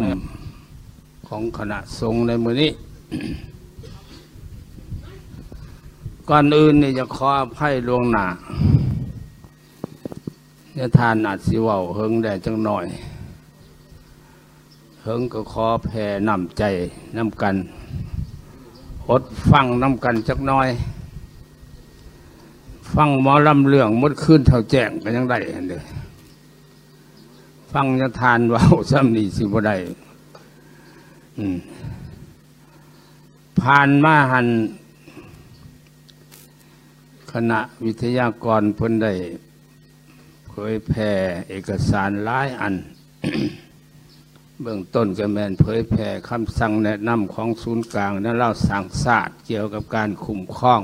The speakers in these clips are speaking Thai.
มของคณะสงฆ์ในมื้อนี้ ก่อนอื่นนี่จะขออภัยล่วงหน้าเนี่ยทานอาจสิเว้าเฮิงได้จังหน่อยเฮิงก็ขอแผ่น้ำใจน้ำกันอดฟังน้ำกันจักหน่อยฟังหมอลำเรื่องมดขึ้นเท่าแจ้งก็ยังได้อันเดียวฟังจะทานเว้าซ้ำนี่สิบ่ได้ผ่านมาหันคณะวิทยากรเพิ่นได้เผยแผ่เอกสารหลายอัน เบื้องต้นก็แม่นเผยแผ่คำสั่งแนะนำของศูนย์กลางและเล่าสั่งศาสตร์เกี่ยวกับการคุ้มครอง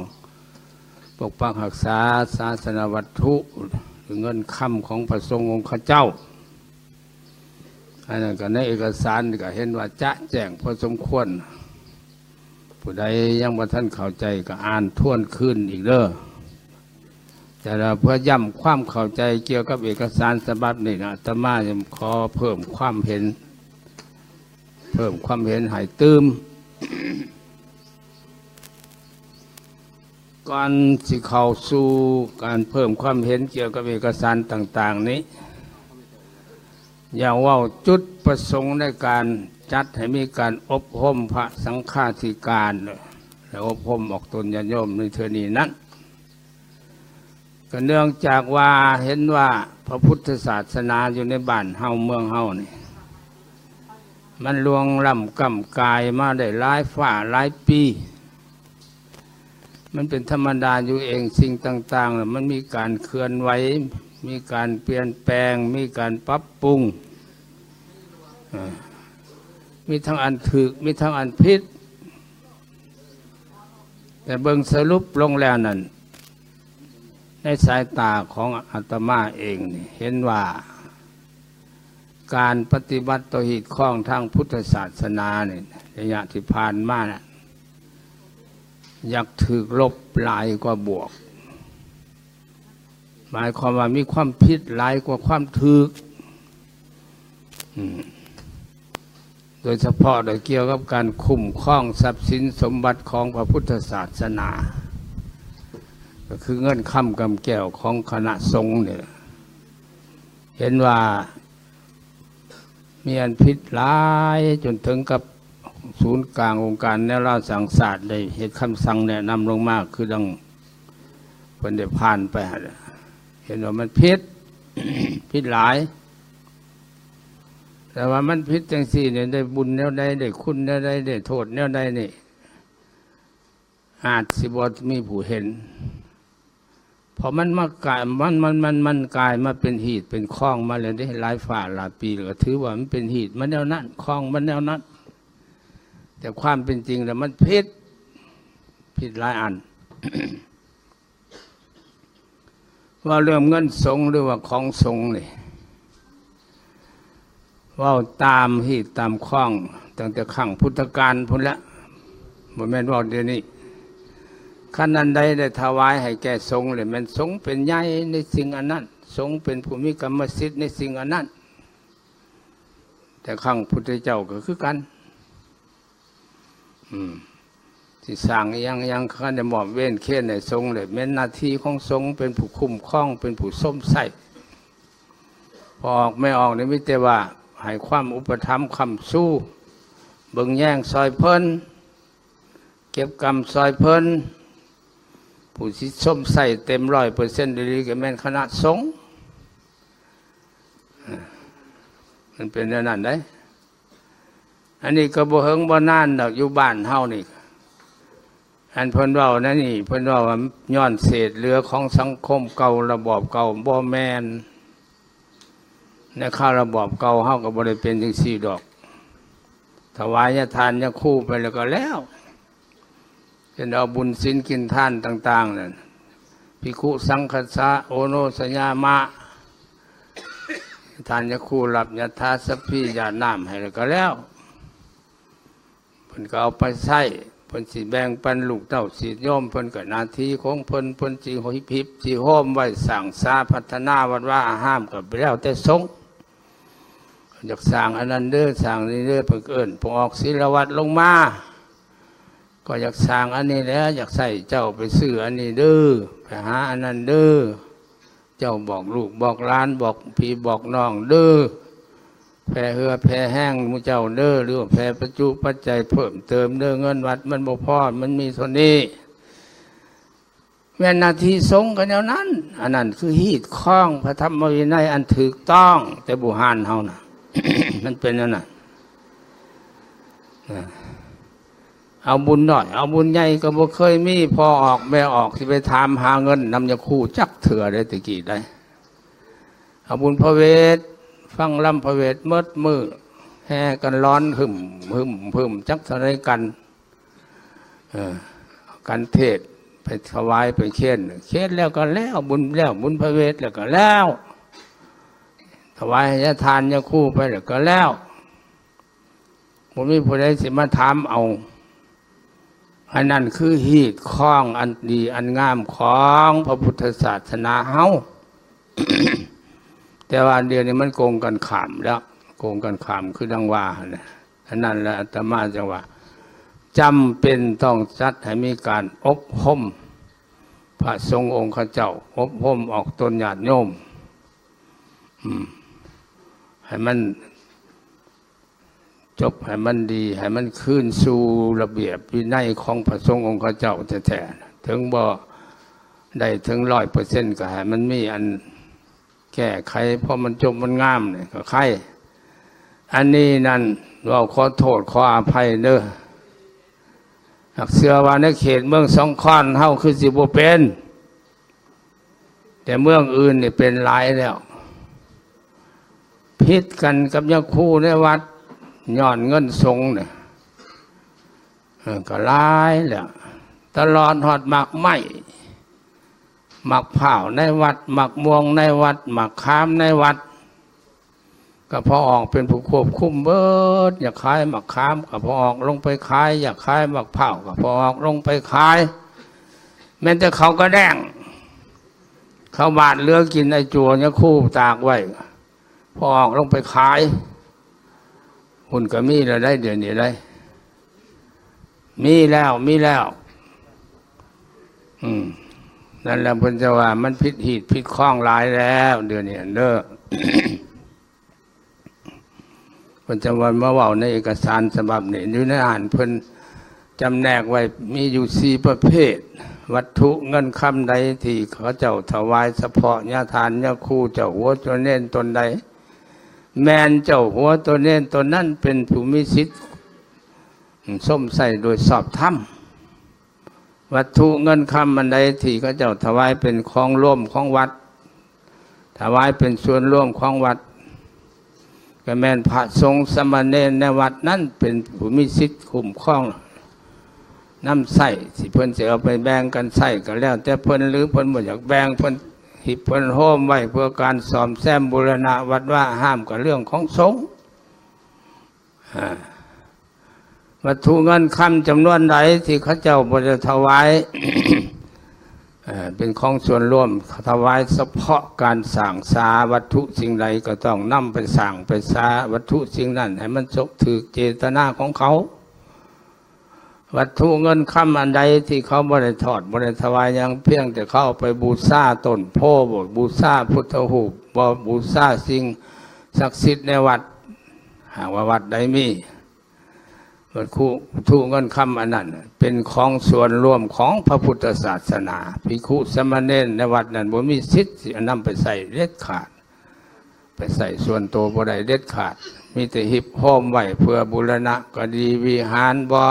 ปกปักรักษาศาสนวัตถุหรือเงินคำของพระสงฆ์องค์ข้าเจ้าอันนั้นก็ในเอกสารก็เห็นว่าจะแจ้งพอสมควรผู้ใดยังบ่ทันเข้าใจก็อ่านทวนขึ้นอีกเด้อแต่เราเพื่อย้ำความเข้าใจเกี่ยวกับเอกสารฉบับนี้นะอาตมาจะขอเพิ่มความเห็นให้ตื้ม ก่อนสิเข้าสู่การเพิ่มความเห็นเกี่ยวกับเอกสารต่างๆนี้อย่าว่าจุดประสงค์ในการจัดให้มีการอบรมพระสังฆาธิการและอบรมออกตนญาติโยมในเทื่อนี้นั้นก็เนื่องจากว่าเห็นว่าพระพุทธศาสนาอยู่ในบ้านเฮาเมืองเฮานี่มันล่วงล้ำก้ำกายมาได้หลายฝ่าหลายปีมันเป็นธรรมดาอยู่เองสิ่งต่างๆมันมีการเคลื่อนไหวมีการเปลี่ยนแปลงมีการปรับปรุงมีทั้งอันถูกมีทั้งอันผิดแต่เบิ่งสรุปลงแล้วนั่นในสายตาของอาตมาเองเห็นว่าการปฏิบัติต่อหีดข้องทางพุทธศาสนาเนี่ยระยะที่ผ่านมาน่ะอยากถือลบหลายกว่าบวกหมายความว่ามีความผิดหลายกว่าความถูกโดยเฉพาะโดยเกี่ยวกับการคุ้มครองทรัพย์สินสมบัติของพระพุทธศาสนาก็คือเงินคำกำแก้วของคณะสงฆ์เนี่ยเห็นว่ามีอันผิดหลายจนถึงกับศูนย์กลางองค์การแนวราสั่งศาสตร์ได้เหตุคำสั่งแนะนำลงมาคือดังเพิ่นได้ผ่านไปเห็นว่ามันผิด ผิดหลายแต่ว่ามันผิดจังสี่เนี่ยได้บุญแนวใดได้คุณแนวใดได้โทษแนวใดนี่อาจสิบ่มีผู้เห็นพอมันมากลายมันกลายมาเป็นหีดเป็นคล้องมาเลยได้หลายฝ่าหลายปีก็ถือว่ามันเป็นหีดมันแนวนั้นคล้องมันแนวนั้นแต่ความเป็นจริงแล้วมันผิดหลายอัน ว่าเรื่องเงินสงฆ์หรือว่าของสงฆ์นี่ว่าตามหีดตามคล้องตั้งแต่ขั้งพุทธกาลพุ่นละบ่แม่นว่าเดี๋ยวนี้ขั้นนั้นใดได้ถวายให้แก่สงฆ์เลยมันสงฆ์เป็นใหญ่ในสิ่งอันนั้นสงฆ์เป็นผู้มีกรรมสิทธิ์ในสิ่งอันนั้นแต่ขั้งพุทธเจ้าก็คือกันที่สร้างยังเขาได้มอบเว้นเค้นในสงฆ์เลยเป็นหน้าที่ของสงฆ์เป็นผู้คุ้มครองเป็นผู้ส้มใส่พอออกไม่ออกเนี่ยมิแต่ว่าให้ความอุปถัมภ์คำสู้เบิ่งแย่งซอยเพิ่นเก็บกรรมซอยเพิ่นผู้ที่ส้มใส่เต็ม100%ดีๆก็แม่นคณะสงฆ์มันเป็นอย่างนั้นได้อันนี้ก็บ่เฮิงบ่นานดอกอยู่บ้านเฮานี่อันเพิ่นเว้านั่นนี่เพิ่นเว้าว่าย้อนเศษเหลือของสังคมเก่าระบอบเก่าบ่แม่นในข้าระบอบเก่าเฮาก็บ่ได้เป็นจังซี่ดอกถวายทานยาคู่ไปแล้วก็แล้วเป็นเอาบุญศีลกินทานต่างๆนั่นภิกขุสังฆัสสะโอโนสญามะทานยาคู่รับยถาสัพพิญาน้ำให้แล้วก็แล้วเพิ่นก็เอาไปใช้เพิ่นสิแบ่งปันลูกเต้าสิโยมเพิ่นก็หน้าที่ของเพิ่นสิหิบสิโฮมไว้สร้างสาพัฒนาวัดว่าห้ามก็ไปแล้วแต่สงฆ์ อยากสร้างอันนั้นเด้อสร้างนี่เด้อเพิ่นเอิ้นพวกออกศีลวัตรลงมาก็อยากสร้างอันนี้แล้วอยากใส่เจ้าไปซื้ออันนี้เด้อไปหาอันนั้นเด้อเจ้าบอกลูกบอกหลานบอกพี่บอกน้องเด้อแผ่เหือแผ่แห้งมูเจ้าเด้อหรือว่าแผ่ปัจจุปัจจัยเพิ่มเติมเด้อเงินวัดมันบ่พอมันมีเท่านี้แม่นาทีสงฆ์กันแนวนั้นอันนั้นคือฮีดข้องพระธรรมวินัยอันถูกต้องแต่บุหานเฮานะ มันเป็นนั่นน่ะเอาบุญหน่อยเอาบุญใหญ่ก็บ่เคยมีพอออกแม่ออกสิไปถามหาเงินนำยาคู่จักเถื่อได้ตะกี้ได้เอาบุญพระเวทฟังลำพระเวทมืดมือแห่กันร้อนหึมจักเท่าไรกันกันเทศไปถวายไปเค้นแล้วก็แล้วบุญแล้วบุญพระเวทแล้วก็แล้วถวายยาทานยาคู่ไปแล้วก็แล้วผมมีผู้ใดสิมาถามเอาอันนั้นคือฮีดข้องอันดีอันงามของพระพุทธศาสนาเฮา แต่ว่าเดี๋ยวนี้มันโกงกันขามแล้วโกงกันขามคือดังว่าเนี่ยอันนั้นแหละอาตมาจะว่าจำเป็นต้องจัดให้มีการอบรมพระสงฆ์องค์ข้าเจ้าอบรมออกตนญาติโยมให้มันจบให้มันดีให้มันคืนสู่ระเบียบวินัยของพระสงฆ์องค์ข้าเจ้าแท้ๆถึงบ่ได้ถึง100%ก็ให้มันมีอันแก้ไขเพราะมันจบมันงามเนี่ยก็ใครอันนี้นั่นเราขอโทษขออภัยเด้อหากเสือว่าในเขตเมืองสองข้อนเฮาคือสิบ่เป็นแต่เมืองอื่นนี่เป็นหลายแล้วพิษกันกับยาคู่ในวัดย้อนเงินสงฆ์เนี่ยก็หลายแล้วตลอดหอดหมักไม้หมักเผาในวัดหมักม่วงในวัดหมักขามในวัดก็พอออกเป็นผู้ควบคุมเบิดอยากขายหมักขามก็พอออกลงไปขายอยากขายหมักเผาก็พอออกลงไปขายแม้แต่เขาก็แดงเขาบาดเลือกินไอ้จัวเนี่ยคู่ตากไว้พอออกลงไปขายหุ่นก็มีแล้วได้เดี๋ยวนี้ได้มีแล้วนั่นแหละเพิ่นจะว่ามันผิดหีดผิดข้องหลายแล้วเดี๋ยวนี้เด้อ เพิ่นจะว่ามาเว้าในเอกสารฉบับนี้อยู่ในอ่านเพิ่นจำแนกไว้มีอยู่4ประเภทวัตถุเงินคำใดที่เขาเจ้าถวายเฉพาะญาทานญาคู่เจ้าหัวตัวเน้นตนใดแมนเจ้าหัวตัวเน้นตนนั้นเป็นผู้มีสิทธิ์ส้มใส่โดยสอบธรรมวัตถุเงินคำอันใดที่เขาเจ้าถวายเป็นของร่วมของวัดถวายเป็นส่วนร่วมของวัดก็แม่นพระสงฆ์สมณเณรในวัดนั้นเป็นผู้มีสิทธิ์คุ้มครองน้ำใส่ที่เพิ่นจะเอาไปแบ่งกันใส่ก็แล้วแต่เพิ่นหรือเพิ่นบ่อยากแบ่งเพิ่นหิบเพิ่นโฮมไว้เพื่อการซ่อมแซมบูรณะวัดว่าห้ามกับเรื่องของสงฆ์วัตถุเงินคำจำนวนใดที่เขาเจ้าบ่ได้ถวาย เป็นของส่วนร่วมถวายเฉพาะการสร้างสาวัตถุสิ่งใดก็ต้องนำไปสร้างไปสาวัตถุสิ่งนั้นให้มันสกถือเจตนาของเขาวัตถุเงินคำอันใดที่เขาบ่ได้ทอดบ่ได้ถวายยังเพียงแต่เขาเอาไปบูชาต้นโพธิ์บ่บูชาพุทธรูปบ่บูชาสิ่งศักดิ์สิทธิ์ในวัดหากว่าวัดใดมีวัตถุเงินคำอันนั้นเป็นของส่วนรวมของพระพุทธศาสนาภิกขุสมณเณรในวัดนั้นบ่มีสิทธิ์สินำไปใส่เด็ดขาดไปใส่ส่วนตัวบ่ได้เด็ดขาดมีแต่หิบห้อมไว้เพื่อบูรณะก็ดีวิหารบ่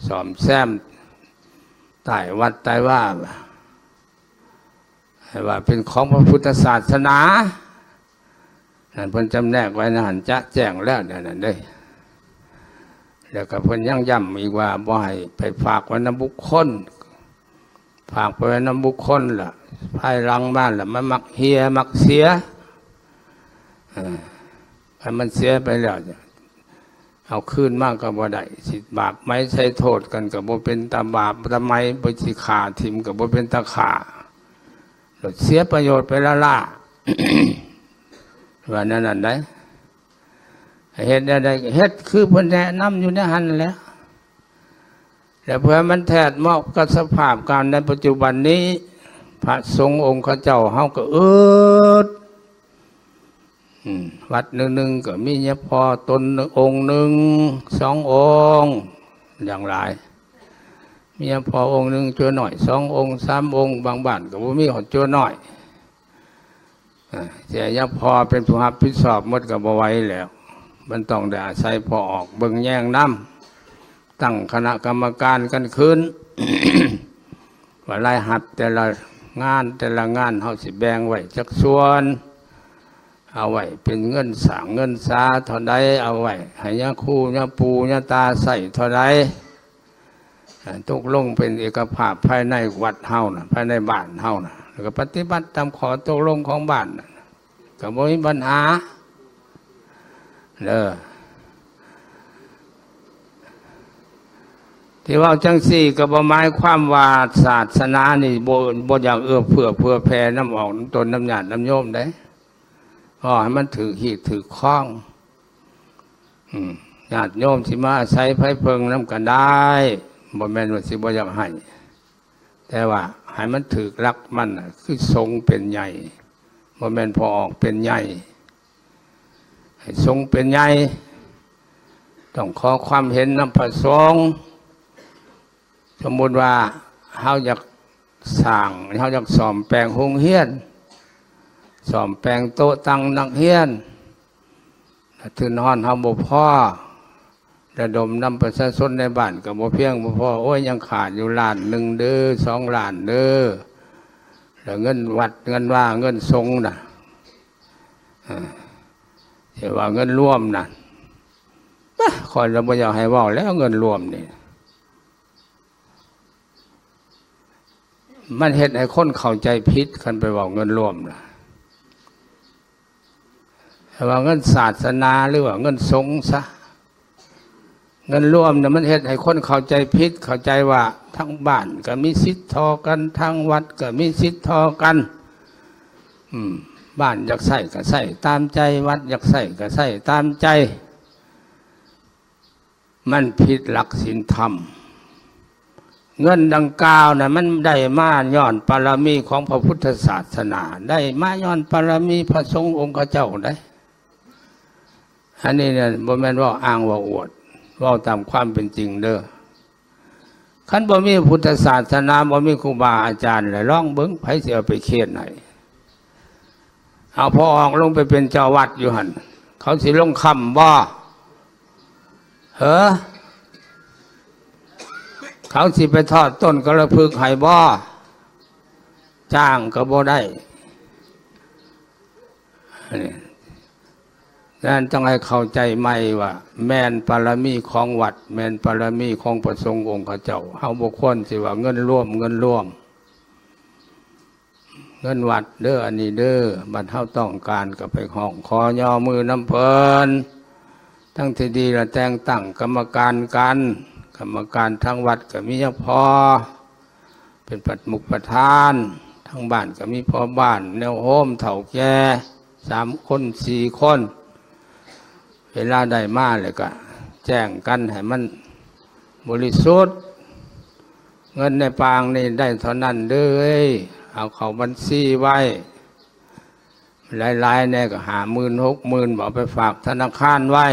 ซ่อมแซมใต้วัดใต้ว่าให้ว่าเป็นของพระพุทธศาสนานั่นเพิ่นจำแนกไว้นั่นจะแจ้งแล้วนั่นเด้แล้วก็เพิ่นยังย้ำอีกว่าบ่ให้ไปฝากไว้นำบุคคลฝากไปไว้นำบุคคลล่ะภายหลังบ้านล่ะมันมักเหียมักเสียให้มันเสียไปแล้วเอาคืนมากก็บ่ได้สิบาปไม่ใช่โทษกันก็บ่เป็นตาบาปทำไมบ่สิฆ่าทิ่มก็บ่เป็นตาฆ่าเสียประโยชน์ไปละล่ะ ว่านั่นได้ เฮ็ดได้เฮ็ดคือเพิ่นแนะนำอยู่ในหันแหล้วแต่เพื่อมันแทดเหมาะกับสภาพการในปัจจุบันนี้พระสงฆ์องค์ข้าเจ้าเฮาก็ดวัดหนึ่งก็มีเฉพาะตนองค์หนึ่งสององค์อย่างไรมีเฉพาะองค์หนึ่งจัวหน่อยสององค์สามองค์บางบ้านก็บ่มีหอดจัวหน่อยเสียยพอเป็นผู้รับผิดชอบหมดก็บ่ไหวแล้วมันต้องได้อาศัยพอออกเบิ่งแย่งน้ำตั้งคณะกรรมการกันขึ้น ว่ารายหับแต่ละงานเฮาสิแบ่งไว้จักส่วนเอาไว้เป็นเงินสร้างเงินสาเท่าใดเอาไว้ให้ยาคู่ยาปูยาตาใส่เท่าใดตกลงเป็นเอกภาพภายในวัดเฮานะภายในบ้านเฮานะแล้วก็ปฏิบัติตามขอตกลงของบ้านนะก็บ่มีปัญหาที่ว่าจังสี่ก็บ่หมายความว่าศาสนานี่บ่อยากเอื้อเพื่อแผ่น้ำออกตนน้ำญาติน้ำโยมได้ให้มันถือหีดถือข้องญาติโยมสิมาอาศัยไผเพิงน้ำกันได้บ่แม่นว่าสิบ่อยากให้แต่ว่าให้มันถือรักมันคือทรงเป็นใหญ่บ่แม่นพอออกเป็นใหญ่ให้ทรงเป็นใหญ่ต้องขอความเห็นนำพระสงฆ์สมมุติว่าเฮาอยากสร้างเฮาอยากซ่อมแปลงโรงเรียนซ่อมแปลงโต๊ะตั้งนักเรียนถือนอนเฮาบ่พอระดมนำประชาชนในบ้านก็บ่เพียงบ่พอโอ้ยยังขาดอยู่ล้านหนึ่งเด้อ2 ล้านเด้อแล้วเงินวัดเงินว่าเงินทรงน่ะแต่ว่าเงินรวมน่ะคอยเราบ่อยากให้เว้าแล้วเงินรวมนี่มันเฮ็ดให้คนเข้าใจผิดคันไปเว้าเงินรวมน่ะว่าเงินศาสนาหรือว่าเงินสงฆ์ซะเงินรวมเนี่ยมันเฮ็ดให้คนเข้าใจผิดเข้าใจว่าทั้งบ้านก็มีสิทธิ์ทอกันทั้งวัดก็มีสิทธิ์ทอกันบ้านอยากใส่ก็ใส่ตามใจวัดอยากใส่ก็ใส่ตามใจมันผิดหลักศีลธรรมเงินดังกล่าวน่ะมันได้มาย้อนบารมีของพระพุทธศาสนาได้มาย้อนบารมีพระสงฆ์องค์เจ้าได้อันนี้เนี่ยบ่แม่นว่าอ้างว่าอวดว่าตามความเป็นจริงเด้อคันบ่มีพุทธศาสนาบ่มีครูบาอาจารย์เลยร้องเบิ่งไผสิเอาไปเขียนไหนเอาพอออกลงไปเป็นเจ้าวัดอยู่หั่นเขาสิลงคำบ่เขาสิไปทอดต้นกระพึกให้บ่จ้างก็บ่ได้นั่นต้องให้เข้าใจใหม่ว่าแม่นบารมีของวัดแม่นบารมีของพระสงฆ์องค์เจ้าเฮาบ่ควรสิว่าเงินร่วมเงินวัดเด้ออันนี้เด้อบัดเฮาต้องการก็ไปห้องขอย่อมือน้ำเพิ่นทั้งที่ดีละแต่งตั้งกรรมการกันกรรมการทั้งวัดก็มีเฉพาะเป็นประธานทั้งบ้านก็มีพ่อบ้านแนวโฮมเฒ่าแก่3 คน 4 คนเวลาได้มาเลยก็แจ้งกันให้มันบริสุทธิ์เงินในปางนี่ได้เท่านั้นเด้อเอาเข้าบัญชีไว้หลายๆเนี่ยก็50,000 60,000บอกไปฝากธนาคารไว้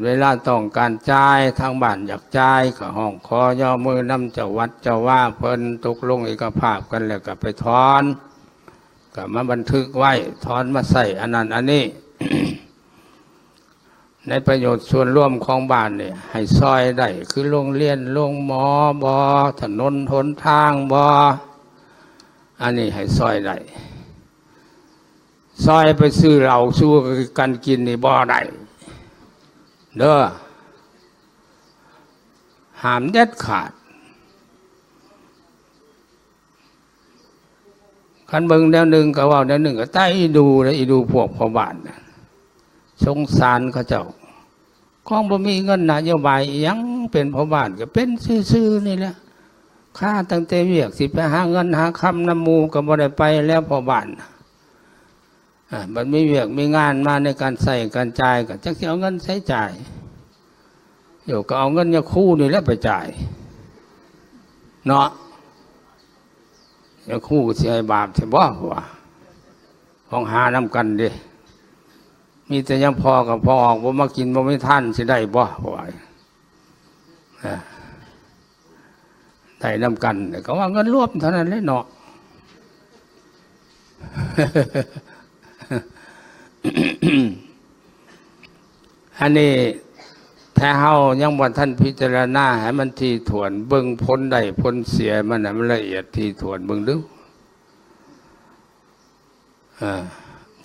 เวลาต้องการจ่ายทางบ้านอยากจ่ายก็ห้องขอย่อมือนำเจ้าวัดเจ้าว่าเพิ่นตกลงเอกภาพกันแล้วก็ไปถอนก็มาบันทึกไว้ถอนมาใส่อันนั้นอันนี้ ในประโยชน์ส่วนร่วมของบ้านเนี่ยให้ซอยได้คือโรงเรียนโรงหมอบอถนนหนทางบออันนี้ให้ซอยได้ซอยไปซื้อเหล้าสู้กันกินนี่บ่ได้เด้อห้ามเด็ดขาดคันเบิ่งแนวหนึ่งก็ว่าแนวหนึ่งก็ใต้ดูนะอีดูพวกพ่อบ้านสงสารเขาเจ้าของบ่มีเงินนโยบายยังเป็นพ่อบ้านก็เป็นซื่อๆนี่แหละข้าตั้งแต่เวียกสิไปหาเงินหาคำน้ำมูก็บ่ได้ไปแล้วพ่อบ้าน มันมีเวียกมีงานมาในการใส่การจ่ายก็จักสิเอาเงินใช้จ่ายเดี๋ยวก็เอาเงินยาคู่นี่แหละไปจ่ายเนาะยาคู่สิให้บาปใช่บ่ว่าของหานำกันดิมีแต่ยังพอกับพอออกบ่มากินบ่ไม่ทันสิได้บ่ว่าได้นำกันก็ว่าเงินรวมเท่านั้นเลยเนาะ อันนี้ถ้าเฮายังบ่ทันพิจารณาให้มันทีถ่วนเบิ่งผลได้ผลเสียมันน่ะมันละเอียดทีถ่วนเบิ่งดู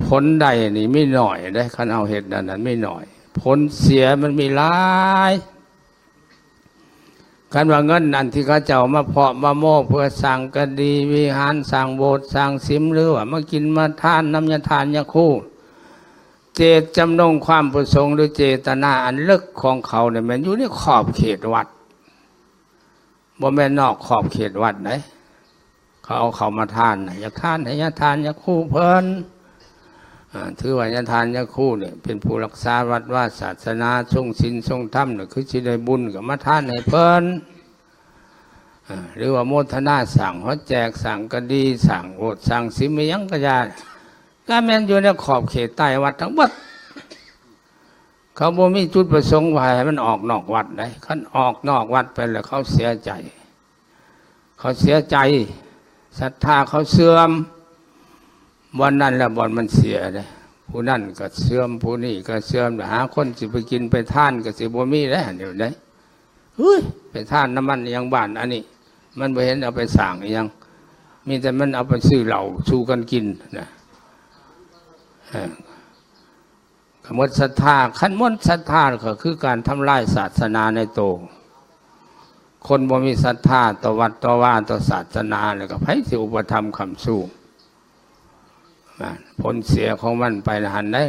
ผลใดนี่ไม่หน่อยได้คันเอาเฮ็ดนั้นไม่หน่อยผลเสียมันมีหลายคันว่าเงินอันที่เขาเจ้ามาเพาะมาโม้เพื่อสร้างกดีวิหารสร้างโบสถ์สร้างศิมหรือว่ามากินมาทานน้ำยาทานยาคู่เจตจำนงความประสงค์หรือเจตนาอันลึกของเขาเนี่ยมันอยู่ในขอบเขตวัดบ่แม่นนอกขอบเขตวัดไหนเขาเอาเขามาทานอยากทานให้ยาทานยาคู่เพลินถือว่ายาทานยาคู่เนี่ยเป็นผู้รักษาวัดว่าศาสนาทรงศีลทรงธรรมเนี่ยคือสิได้บุญกับมาทานให้เพลินหรือว่าโมทนาสั่งเขาแจกสั่งกดีสั่งโอดสั่งสิมยังกระยาก็แม่นอยู่ในขอบเขตใต้วัดทั้งหมดเขาบ่มีจุดประสงค์ว่าให้มันออกนอกวัดได้คันออกนอกวัดไปแล้วเขาเสียใจศรัทธาเขาเสื่อมวันนั้นแล้ววันมันเสียเลยผู้นั่นก็เสื่อมผู้นี่ก็เสื่อมหาคนสิไปกินไปท่านก็สิบ่มีแล้วเดี๋ยวนี้ไปท่านน้ำมันยังบ้านอันนี้มันไปเห็นเอาไปสั่งยังมีแต่มันเอาไปซื้อเหล้าสู้กันกินนะหมดศรัทธาขั้นหมดศรัทธาก็คือการทำลายศาสนาในโตคนบ่มีศรัทธาต่อวัดต่อว่าต่อศาสนาเลยก็ไผสิอุปธรรมคำสู้ผลเสียของมันไปหันได้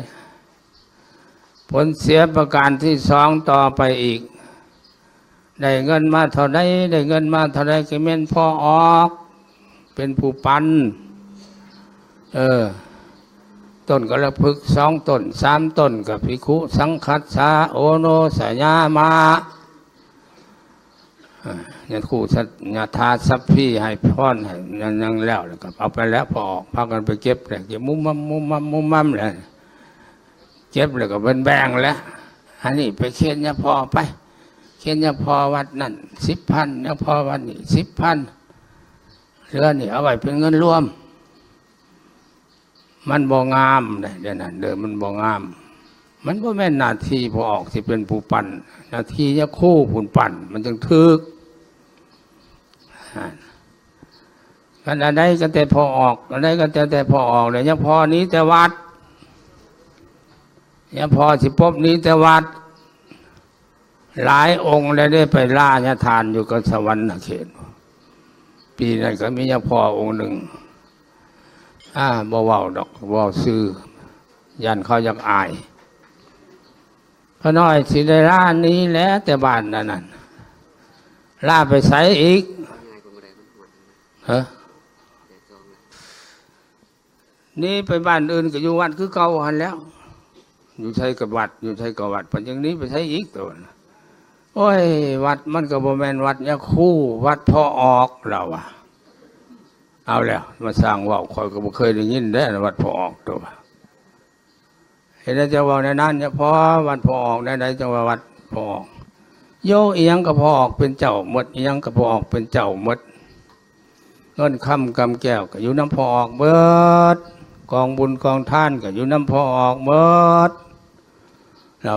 ผลเสียประการที่สองต่อไปอีกได้เงินมาเท่าใดก็แม่นพอออกเป็นผู้ปันต้นกระพึก2 ต้น 3 ต้นกับภิกขุสังคัสสาโอโนสัญญามาญาคู่ญาทาสัพพี่ให้พรให้ยังแล้วก็เอาไปแล้วพอออกพากันไปเก็บเลยเก็บมุมมั่มเลยเก็บเลยก็เป็นแบ่งแล้วอันนี้ไปเขียนยาพอไปเขียนยาพอวัดนั่น10,000ยาพอวัดนี่10,000เหลือนี่เอาไว้เป็นเงินรวมมันบ่งามเลยเดี๋ยวนั้นเดิมมันบ่งามมันก็แม่นหน้าที่พอออกที่เป็นผู้ปั่นหน้าที่ยาคู่ผุนปั่นมันจึงทึกกันอะไรก็แต่พอออกอะไรก็แต่พอออกเลยยังพอนี้แต่วัดยังพอสิพบนี้แต่วัดหลายองค์เลยได้ไปล่าญาทานอยู่กับสวรรค์เขตปีนั้นก็มียังพอองค์หนึ่งบ่เว้าดอกบ่ซื้อยันเขาอยากอายพอน้อยสิได้ล่านี้แล้วแต่บ้านนั่นล่าไปใส่อีกนี่ไปบ้านอื่นก็อยู่วัดคือเก่าหันแล้วอยู่ใช้กับวัดปัจจุบันนี้ไปใช้อีกตัวโอ้ยวัดมันก็บ่แม่นวัดเนี่ยคู่วัดพอออกเราเอาแล้วมาสร้างว่าวคอยก็บ่เคยได้ยินได้วัดพอออกตัวเห็นแล้วจะว่าในนั้นเนี่ยพอวัดพอออกได้จะว่าวัดพอออกโยเอียงก็พอออกเป็นเจ้าหมดเอียงก็พอออกเป็นเจ้าหมดเงินคำกำแก้วก็อยู่น้ำพอออกเบิดกองบุญกองท่านก็อยู่น้ำพอออกเบิดเรา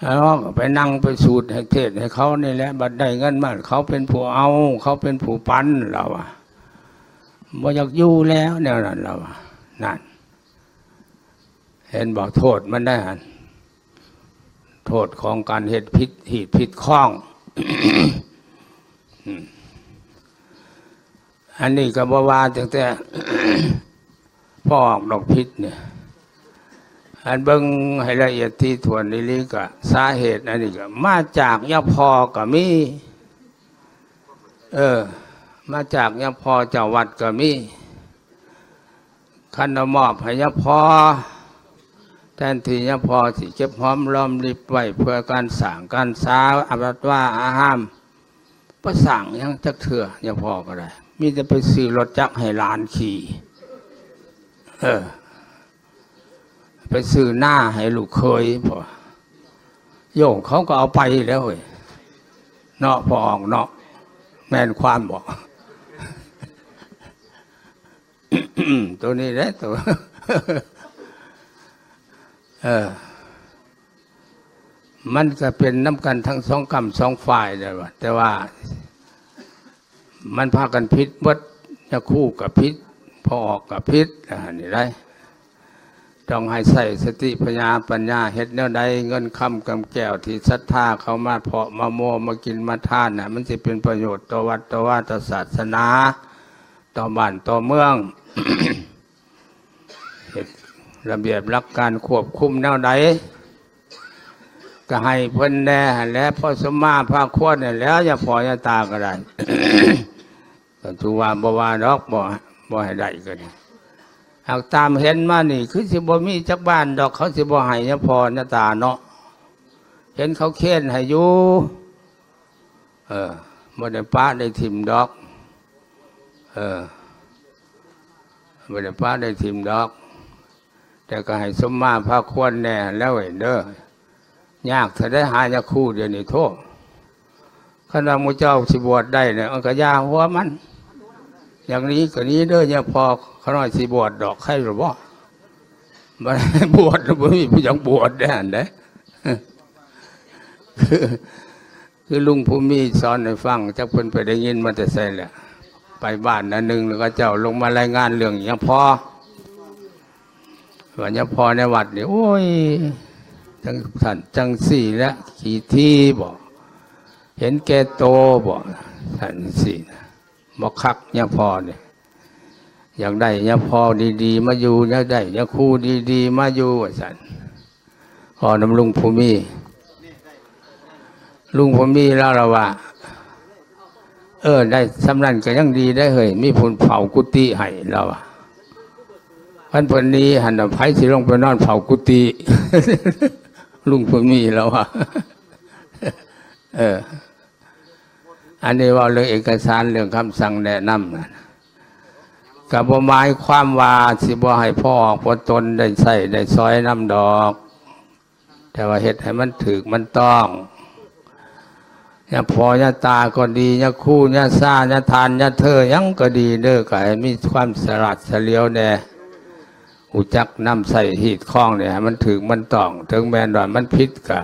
แล้วก็ไปนั่งไปสูตรให้เทศให้เขานี่แหละบัดได้เงินมาเขาเป็นผู้เอาเขาเป็นผู้ปันเราบ่อยากอยู่แล้วแนวนั้นเรานั่นเห็นบอกโทษมันได้หันโทษของการเหตุผิดข้อง อันนี้ก็บ่ว่าตั้งแต่ พ่อออกดอกพิษเนี่ยอันเบิ่งให้ละเอียดที่ถ่วนนี้ก็สาเหตุอันนี้ก็มาจากยาพอก็มีมาจากยาพอเจ้าวัดก็มี คันเอามอบให้ยะพอแทนที่ยะพอสิเก็บหอมรอมริบไว้เพื่อการสร้างการสาอาบัติว่าอาหามประสั่งยังจักเถื่อยะพอก็ได้มีแต่ไปซื้อรถจักรให้หลานขี่ไปซื้อหน้าให้ลูกเคยพอโยงเขาก็เอาไปแล้วเว้ยเนาะพอออกเนาะแม่นความบอกตัวนี้แหละตัวมันก็เป็นน้ำกันทั้งสองกรรมสองฝ่ายเลยว่ะแต่ว่ามันพากันพิษวัดจะคู่กับพิษพอออกกับพิษนี่ได้ต้องให้ใส่สติปัญญาเฮ็ดแนวใดเงินคำกำแก้วที่ศรัทธาเขามาเพาะมาโมมากินมาทานน่ะมันจะเป็นประโยชน์ต่อวัดต่อว่าต่อศาสนาต่อบ้านต่อเมือง ระเบียบหลักการควบคุมแนวใดก็ให้เพิ่นแน่และพ่อสมมาพาควรเนี่ยแล้วอย่าพออย่าตาก็ได้ ก็ถือว่าบ่ว่าดอกบ่ให้ได้ก็ได้หากตามเห็นมานี่คือสิบ่มีจักบ้านดอกเขาสิบ่ให้อย่าพออย่าตาเนาะเห็นเขาเค้นให้อยู่บ่ได้ปะได้ทิ่มดอกบ่ได้ปะได้ทิ่มดอกแต่ก็ให้สมมาพาควรแน่แล้วเด้อยากถ้าได้หายาคู่เดี๋ยวนี้โทษขณะมูเจ้าสิบวชได้เนี่ยมันก็ยาหัวมันอย่างนี้ก็นี้เด้อเนี่ยพอขน้อยสิบวชดอกใครหรือบ่มาบวชบ่มีผู้ยังบวชได้หันได้คือลุงภูมิสอนให้ฟังจักเพิ่นไปได้ยินมาแต่ไสแหละไปบ้านนั้นหนึ่งแล้วก็เจ้าลงมารายงานเรื่องยังพอว่ายังพอในวัดนี่โอ้ยจังสันจังสี่แล้วขี่ที่บอกเห็นแก่โตบอกสันสี่บอกคักยังพอเนี่ยอยากได้ยังพอดีๆมาอยู่อยากได้ยังคู่ดีๆมาอยู่สันพอนำลุงภูมิแล้วเราว่าได้สำนันก็ยังดีได้เฮ้ยมีผลเผากุฏิให้เราวันนี้หันไผ่สิลงไปนอนเผากุฏิลุงภูมิแล้วอ่ะอันนี้ว่าเรื่องเอกสารเรื่องคำสั่งแนะนำนะกับหมายความว่าสิบ่ให้พ่อพอตนได้ใส่ได้ซอยน้ำดอกแต่ว่าเฮ็ดให้มันถึกมันต้องยาพอยาตาก็ดียาคู่ยาซ่ายาทานยาเธอยังก็ดีเด้อก็ให้มีความสลัดเฉลียวแน่หูจักน้ำใส่หีดคล้องเนี่ยมันถึงมันต้องถึงแม้ว่ามันพิษกะ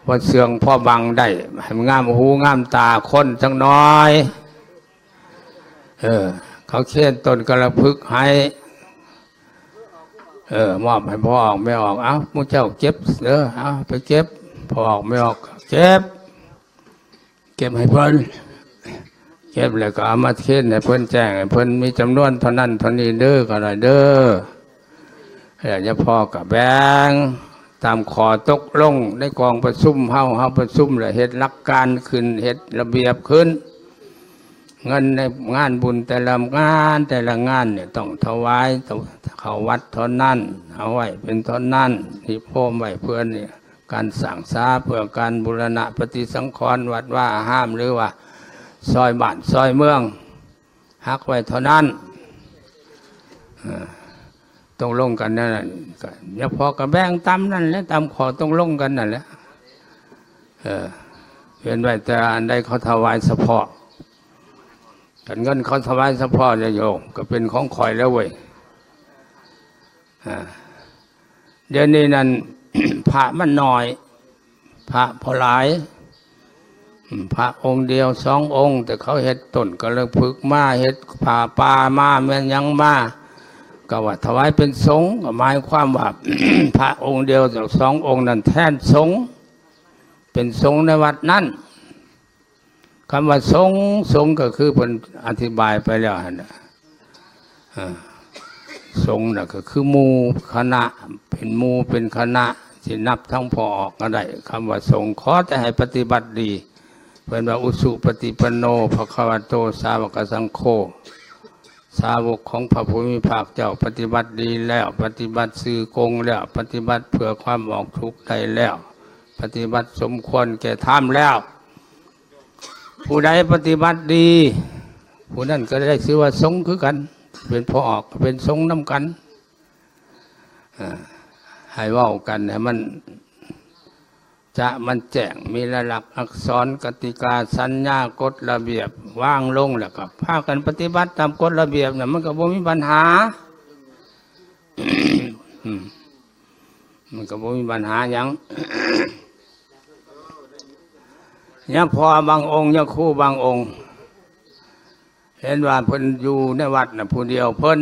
ว่าเสื่องพ่อบังได้ให้มันงามหูงามตาคนจังน้อยเขาเค้นตนกระพึกให้มอบให้พ่อออกไม่ออกมุเจ้าเก็บไปเก็บพอออกไม่ออกเก็บให้เพิ่นเก็บแล้วก็เอามาเค้นให้เพิ่นแจ้งให้เพิ่นมีจำนวนเท่านั้นเท่านี้เด้อก็ได้เด้ออย่าพอกับแบงตามขอตกลงในกองประชุมเฮาประชุมแล้วเฮ็ดหลักการขึ้นเฮ็ดระเบียบขึ้นเงินในงานบุญแต่ละงานเนี่ยต้องถวายต้องเข้าวัดเท่านั้นเอาไว้เป็นเท่านั้นที่พ่อไว้เพื่อนเนี่ยการสั่งสาเพื่อการบูรณะปฏิสังขรณ์วัดว่าห้ามหรือว่าซอยบ้านซอยเมืองฮักไว้เท่านั้นต้องลงกันนั่นแหละอย่าพอกับแบ่งตามนั่นแหละตามขอต้องลงกันนั่นแหละเป็นไว้แต่อันใดเขาถวายเฉพาะกันเงินเขาถวายเฉพาะจะโยมก็เป็นของคอยแล้วเว้ยเดี๋ยวนี้นั่น พระมันน้อยพระพอหลายพระองค์เดียว2 องค์แต่เขาเฮ็ดต้นก็เลยพึกมาเฮ็ดผ่าป่ามาแม่นยังมาก็ว่าถวายเป็นสงฆ์หมายความว่า พระองค์เดียวจาก2 องค์นั้นแทนสงฆ์เป็นสงฆ์ในวัดนั้นคำว่าสงฆ์ก็คือเพิ่นอธิบายไปแล้วนะสงฆ์น่ะก็คือหมู่คณะเป็นหมู่เป็นคณะสินับทั้งพอออกก็ได้คำว่าสงฆ์ขอแต่ให้ปฏิบัติดีเป็นว่าอุสุปฏิปันโนภควโตสาวกสังโฆ สาวกของพระภูมิภาคเจ้าปฏิบัติดีแล้วปฏิบัติซื่อกงแล้วปฏิบัติเพื่อความออกทุกข์ได้แล้วปฏิบัติสมควรแก่ธรรมแล้วผู้ใดปฏิบัติดีผู้นั้นก็ได้ชื่อว่าสงฆ์คือกันเป็นพอออกเป็นสงฆ์นำกันให้เว้ากันให้มันแจ้งมีหลักอักษรกติกาสัญญากฎระเบียบวางลงแล้วก็พากันปฏิบัติตามกฎระเบียบเนี่ยมันก็บ่มีปัญหา มันก็บ่มีปัญหาหยังเนี่ยพอบางองค์เนี่ยครูบางองค์เห็นว่าเพิ่นอยู่ในวัดน่ะผู้เดียวเพิ่น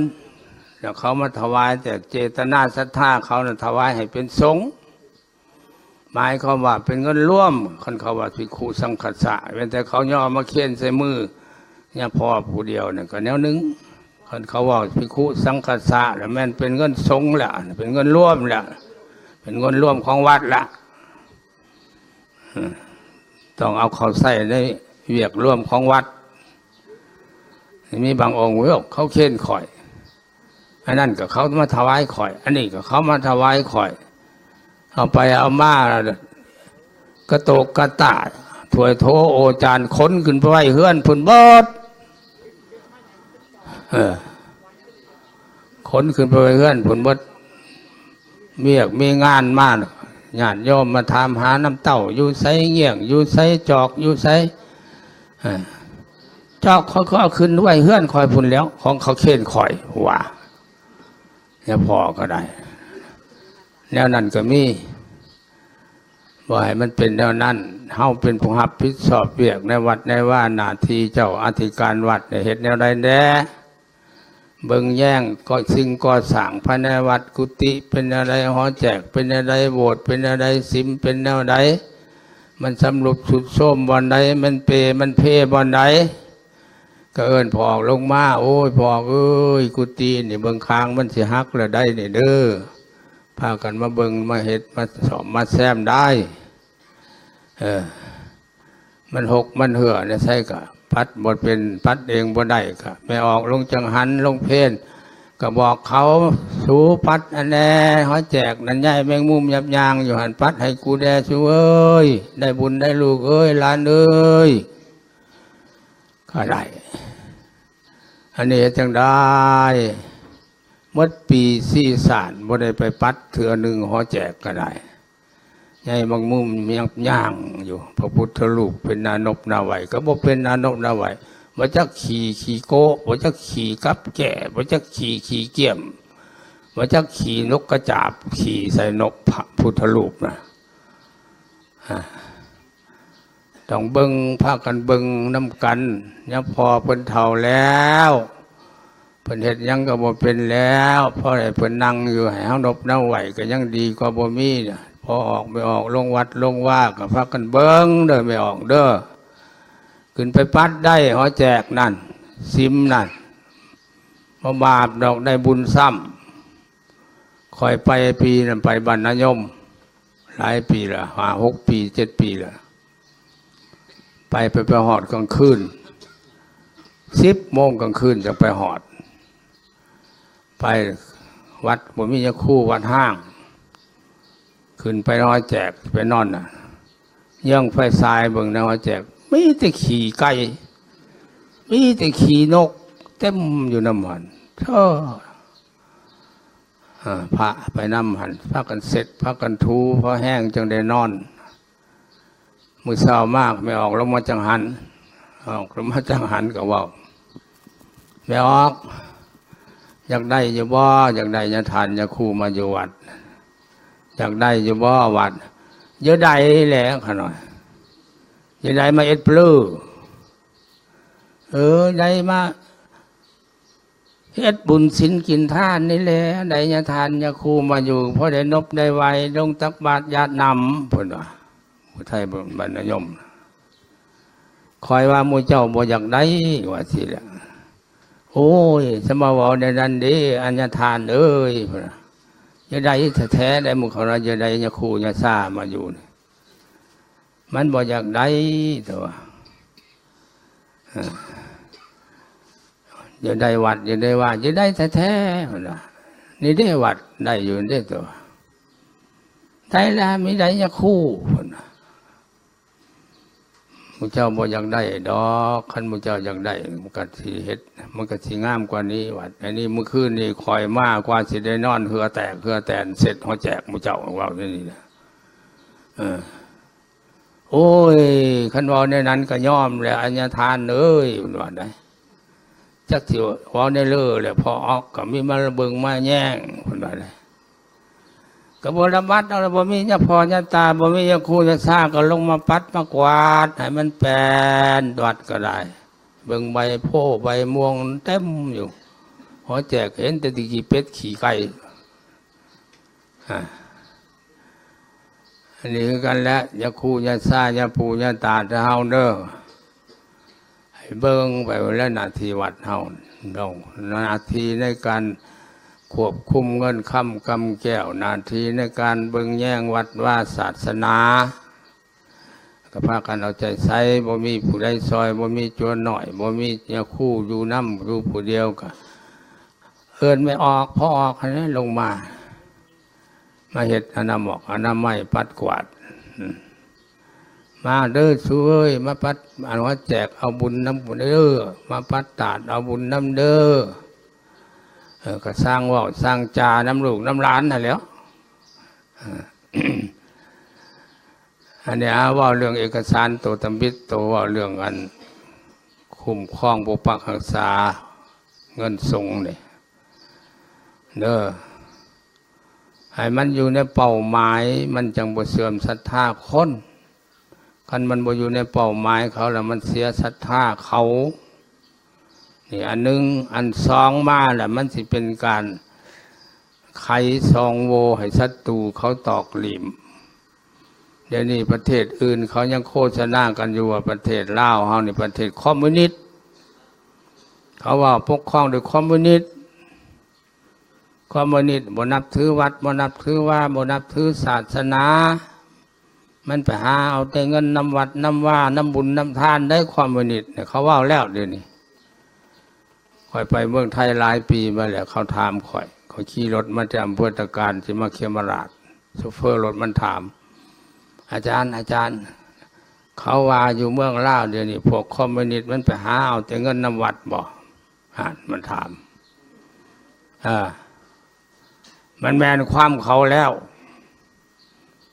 แล้วเขามาถวายแต่เจตนาศรัทธาเขาน่ะถวายให้เป็นสงฆ์หมายความว่าเป็นเงินร่วมคนเขาว่าภิกขุสังฆสะเป็นแต่เขาย่อมาเขียนใส่มือเนี่ยพอผู้เดียวเนี่ยก็แนวนึงคนเขาว่าภิกขุสังฆสะแล้วแม่นเป็นเงินสงฆ์แหละเป็นเงินร่วมแหละเป็นเงินร่วมของวัดละต้องเอาเขาใส่ในเวียกร่วมของวัดมีบางองค์เขาเขียนข่อยอันนั้นก็เขามาถวายข่อยอันนี้ก็เขามาถวายข่อยเอาไปเอามากระโตกกระตาถวยโถโอจานค้นขึ้นไปไว้เฮือนพุ่นบดค้นขึ้นไปไว้เฮือนพุ่นบดมีงานมากญาติโยมมาถามหาน้ำเต้าอยู่ไสเงี้ยงอยู่ไสจอกอยู่ไสจอกเขาก็เอาขึ้นไว้เฮือนคอยพุ่นแล้วของเขาเค้นคอยว่าเนี่ยพอก็ได้แนวนั้นก็มีบ่ให้มันเป็นแนวนั้นเฮาเป็นผู้รับผิดชอบเวียกในวัดในว่าหน้าที่เจ้าอธิการวัดได้เฮ็ดแนวใดแน่เบิ่งแย่งก็สิ่งก่อสร้างภายในวัดกุฏิเป็นอะไรหอแจกเป็นอะไรโบสถ์เป็นอะไรสิมเป็นแนวใดมันสำรุปสุดโทรมบ่อนใดมันเปมันเพบ่อนใดก็เอิ้นพอกลงมาโอ้ยพอกเอ้ยกุฏินี่เบิ่งคางมันสิหักแล้วได้นี่เด้อพากันมาเบิ่งมาเฮ็ดมาสอบมาแซมได้มันหกมันเหื่อเนี่ยใช่กะพัดบทเป็นพัดเองบ่ได้กะไม่ออกลงจังหันลงเพนก็บอกเขาสูพัดอันแน่เขาแจกนั่นใหญ่แมงมุมยับยางอยู่หันพัดให้กูแดสูเอ้ยได้บุญได้ลูกเอ้ยหลานเอ้ยก็ได้อันนี้จังได้มดปีสี่ศาสตร์บ่ได้ไปปัดเถื่อหนึ่งหอแจกก็ได้ใหญ่บางมุมยังย่างอยู่พระพุทธรูปเป็นนานบนาไหวก็บ่เป็นนานบนาไหวบ่จักขี่โก้บ่จักขี่กับแก่บ่จักขี่เกี่ยมบ่จักขี่นกกระจาบขี่ใส่นกพระพุทธรูปนะต้องเบิ่งพากันเบิ่งน้ำกันเนี่ยพอเพิ่นเฒ่าแล้วเพิ่นเฮ็ดยังก็บ่เป็นแล้วเพราะอะไรเพิ่นนั่งอยู่ให้เฮานบนาไหวก็ยังดีกว่าบ่มีเนี่ยพอออกไม่ออกลงวัดลงว่าก็พากันเบิ่งเด้อไม่ออกเด้อขึ้นไปปัดได้หอแจกนั่นซิมนั่นบ่บาปดอกได้บุญซ้ำคอยไปปีนั้นไปบรรณยมหลายปีละ5-6 ปี7 ปีละไปหอดกลางคืน10 โมงกลางคืนจะไปหอดไปวัดบ่มีจะคู่วัดห้างขึ้นไปหอแจกไปนอนน่ะย่องไฟทรายเบิ่งในหอแจกมีแต่ขี่ไก่มีแต่ขี่นกเต็มอยู่น้ำมันพระไปน้ำหันพากันเสร็จพากันทูพอแห้งจังได้นอนมือเศร้ามากไม่ออกลงมาจังหันออกลงมาจังหันก็ว่าไม่ออกอยากได้อยู่บ่อยากได้ยาทานยาคู่มาอยู่วัดอยากได้อยู่บ่วัดเยอะได้แหละขน่อยเยอะได้มาเอ็ดปลื้ได้มาเฮ็ดบุญศีลกินทานนี่แหละได้ยาทานยาคู่มาอยู่เพราะได้นบได้ไวลงตักบาตรญาตินำพุ่นว่าผู้ไทยบรรณยมคอยว่าหมู่เจ้าบ่อยากได้ว่าสิแหละโอ้ยสมาเว้าในนั้นเด้อัญญทานเอ้ยพุ่นจะได้แท้ๆได้หมู่เขาจะได้ยาคู่ยาซ่ามาอยู่มันบ่อยากได้แต่ว่า อย่าได้วัดอย่าได้ว่าอย่าได้แท้ๆนี่ได้วัดได้อยู่ได้ตัวได้ละมีได้ยาคู่มุเจ้าบ่อยากได้ดอกคันมุเจ้าอยากได้มันก็สิเฮ็ดมันก็สิงามกว่านี้วัดอันนี้เมื่อคืนนี่คอยมากกว่าสิได้นอนเหือแตกเหือแตนเสร็จเขาแจกมุเจ้าว่าอย่างนี้นะโอ้ยคันว่าในนั้นก็ยอมแล้วอัญญทานเอ้ยมันว่าได้จักสิว่าในเล่อแล้วพอออกก็มีมาระเบิงมาแย่งมันว่าได้ก็บ่ระมัดเอาบ่มีญาพ่อญาตาบ่มีญาคู่ญาซ่าก็ลงมาปัดมากวาดให้มันแปลนวัดก็ได้เบิ่งใบโพใบม่วงเต็มอยู่หอแจกเห็นแต่ตะกี้เป็ดขี่ไก่อันนี้คือกันแล้วญาคู่ญาซ่าญาปู่ญาตาจะเฮาเด้อให้เบิ่งไปแล้วหน้าที่วัดเฮาดองหน้าที่ในการควบคุมเงินคำกำแก้วนาทีในการเบิ่งแย่งวัดว่าศาสนาก็พากันเอาใจใส่บ่มีผู้ใดซอยบ่มีจวนหน่อยบ่มียาคู่อยู่น้ำอยู่ผู้เดียวก็เอิ้นไม่ออกพอออกให้ลงมาเฮ็ดอนามัยปัดกวาดมาเด้อช่วยมาปัดอันว่าแจกเอาบุญน้ำบุญเด้อมาปัดตาดเอาบุญน้ำเด้อก็สร้างว่าสร้างจาน้ำลูกน้ำล้านนั่นแหล้วอันนี้ว่าเรื่องเอกสารตัวตำบิดตัวว่าเรื่องอันคุ้มครองปกปักรักษาเงินทรงเนี่ยเด้อให้มันอยู่ในเป้าหมายมันจังบ่เสื่อมศรัทธาคนคันมันบ่อยู่ในเป้าหมายเขาแล้วมันเสียศรัทธาเขานี่อันหนึ่งอันสองมาแหละมันสิเป็นการไขซองโวให้ศัตรูเขาตอกหลิมเดี๋ยวนี้ประเทศอื่นเขายังโฆษณากันอยู่ว่าประเทศลาวเฮานี่ประเทศคอมมิวนิสต์เขาว่าปกครองโดยคอมมิวนิสต์บ่นับถือวัดบ่นับถือว่าบ่นับถือศาสนามันไปหาเอาแต่เงินนำวัดนำว่าน้ำบุญน้ำทานได้คอมมิวนิสต์เนี่ยเขาว่าแล้วเดี๋ยวนี้ข่อยไปเมืองไทยหลายปีมาแล้วเขาถามข่อยเขาขี่รถมาจากอำเภอตะการที่มาเขมราชโชเฟอร์รถมันถามอาจารย์เขาว่าอยู่เมืองลาวเดี๋ยวนี้พวกคอมมิวนิสต์มันไปหาเอาแต่เงินนำวัดบ่มันถามมันแมนความเขาแล้ว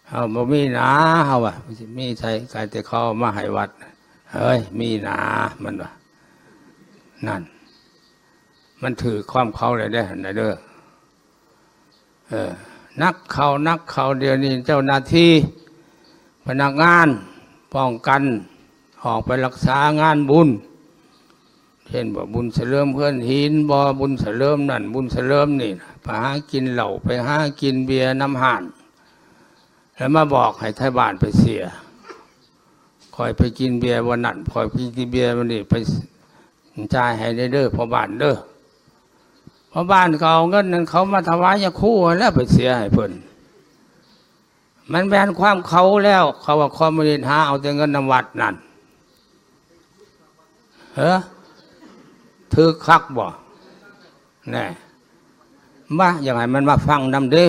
เอาบ่มีหนาเขาว่ามีใช่การแต่เขามาให้วัดเฮ้ยมีหนามันว่านั่นมันถือความเขาเลยได้ไหนเด้อนักเขาเดี๋ยวนี้เจ้าหน้าที่พนักงานป้องกันออกไปรักษางานบุญเช่นบ่บุญเสริมเพื่อนหินบ่บุญเสริมนั่นบุญเสริมนี่ไปหากินเหล้าไปหากินเบียร์น้ำห่านแล้วมาบอกให้ไทยบ้านไปเสียคอยไปกินเบียร์วันนั้นคอยไปกินเบียร์วันนี้ไปจ่ายให้ได้เด้อพอบ้านเด้อพอบ้านเขาเอาเงินนั้นเขามาถวายยาคู่แล้วไปเสียให้เพิ่นมันแบนความเขาแล้วเขาว่าคอมมิวนิสต์หาเอาแต่เงินนำวัดนั่นถือคักบ่แน่มาอย่างไรมันมาฟังนำเด้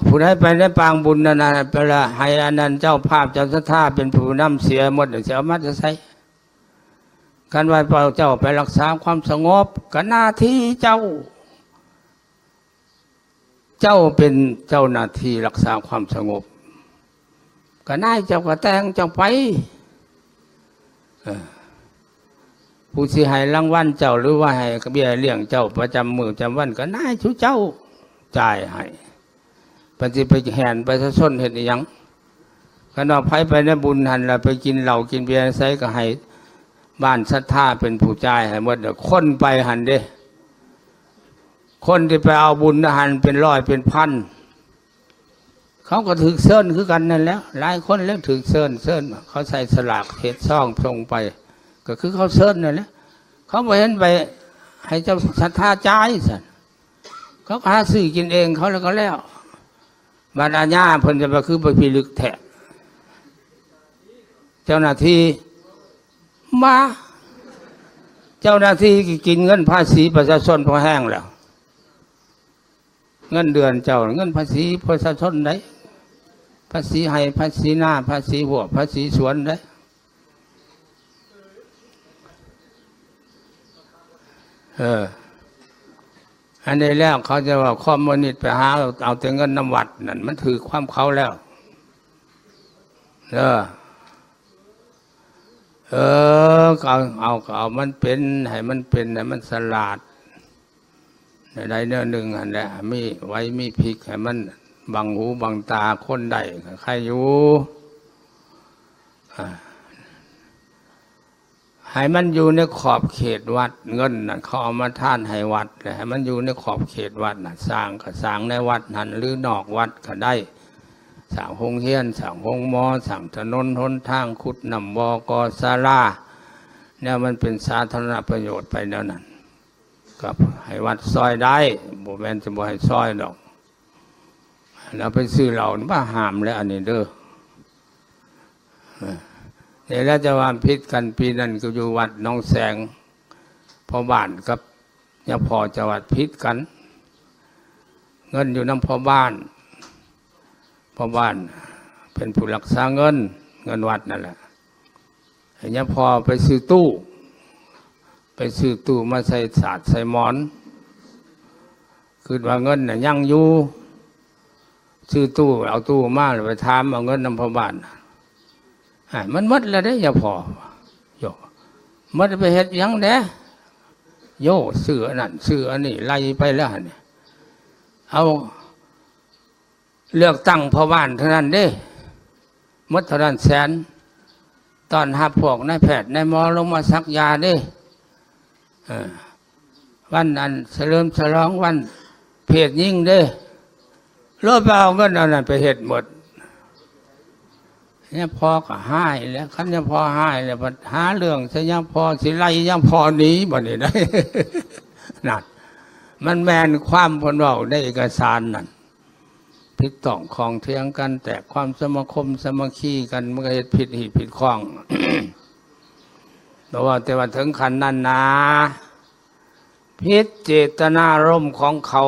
ผู้ใดไปในปางบุญนั่นนะไปละให้อันนั้นเจ้าภาพเจ้าศรัทธาเป็นผู้นำเสียหมดเสียมัดจะใส่การไหว้พระเจ้าไปรักษาความสงบกับหน้าที่เจ้าเป็นเจ้าหน้าที่รักษาความสงบกับนายเจ้าก็แต่งเจ้าไปผู้สิให้รางวัลเจ้าหรือว่าให้เบี้ยเลี้ยงเจ้าประจำมือจำวันก็นายชูเจ้าจ่ายให้ปฏิไปแห่นไปสะส้นเห็นยังกันเอาไผ่ไปในบุญหันเราไปกินเหล้ากินเบียร์ใส่ก็ให้บ้านศรัทธาเป็นผู้จ่ายให้หมดเดี๋ยวคนไปหันเด้คนที่ไปเอาบุญหันเป็นร้อยเป็นพันเขาก็ถือเส้นคือกันนั่นแล้วหลายคนแล้วถือเส้นเขาใส่สลากเห็ดซ่องส่งไปก็คือเขาเส้นนั่นแหละเขาไปเห็นไปให้เจ้าศรัทธาจ่ายสันเขาหาซื้อกินเองเขาแล้วก็แล้ว บาดาญาเพิ่นจะมาคือไปพิลึกแท้เจ้าหน้าที่มาเจ้าหน้าที่กินเงินภาษีประชาชนพอแห้งแล้วเงินเดือนเจ้าเงินภาษีประชาชนได้ภาษีให้ภาษีหน้าภาษีหัวภาษีสวนได้อันนี้แล้วเขาจะว่าคอมมิวนิสต์ไปหาเอาแต่เงินน้ำวัดนั่นมันถือความเขาแล้วเอามันเป็นให้มันเป็นให้มันสลาดใดเนื้อหนึ่งอันแหละมีไว้มีพริกให้มันบังหูบังตาคนใดใครอยู่ให้มันอยู่ในขอบเขตวัดเงินน่ะเขาเอามาท่านให้วัดเลยให้มันอยู่ในขอบเขตวัดน่ะสร้างก็สร้างในวัดหันหรือนอกวัดก็ได้สร้างโรงเรียนสร้างโรงหมอสร้างถนนหนทางขุดน้ำบ่อก่อศาลาเนี่ยมันเป็นสาธารณประโยชน์ไปแล้วนั่นก็ให้วัดซอยได้บ่แม่นจะบ่ให้ซอยดอกเราไปซื้อเหล่านี่ว่าห้ามแล้วอันนี้เด้อเดี๋ยวเราจะวางพิษกันปีนั้นก็อยู่วัดน้องแสงพ่อบ้านกับย่าพ่อจะวัดพิษกันเงินอยู่น้ำพ่อบ้านเป็นผู้รักษาเงินวัดนั่นแหละย่าพ่อไปซื้อตู้มาใส่ศาสตร์ใส่หมอนคือว่าเงินน่ะยังอยู่ซื้อตู้เอาตู้มาไปถามเอาเงินน้ำพ่อบ้านมันมัดแล้วได้อย่าพอโยมัดไปเฮ็ดยังเด้โยเสือนั่นเสือนี่ไล่ไปแล้วเนี่ยเอาเลือกตั้งพ่อบ้านเท่านั้นเด้มัดเท่านั้นแสนตอนหับพวกนายแพทย์นายหมอลงมาซักยาเด้วันนั้นเฉลิมฉลองวันเพศยิ่งเด้รถไปเอาเงินเอานั่นไปเฮ็ดหมดเนี่ยพอก็หายแล้วคันเนี่ยพอหายแล้วหาเรื่องใช่ยังพอสิไล่ยังพอหนีบ่นี่ได้นั่นมันแมนความพนเราในเอกสารนั่นผิดต้องของเทียงกันแต่ความสมาคมสมาคีกันมันก็ผิดหีผิดข้อง แต่ว่าถึงขันนั้นนะพิษเจตนารมณ์ของเขา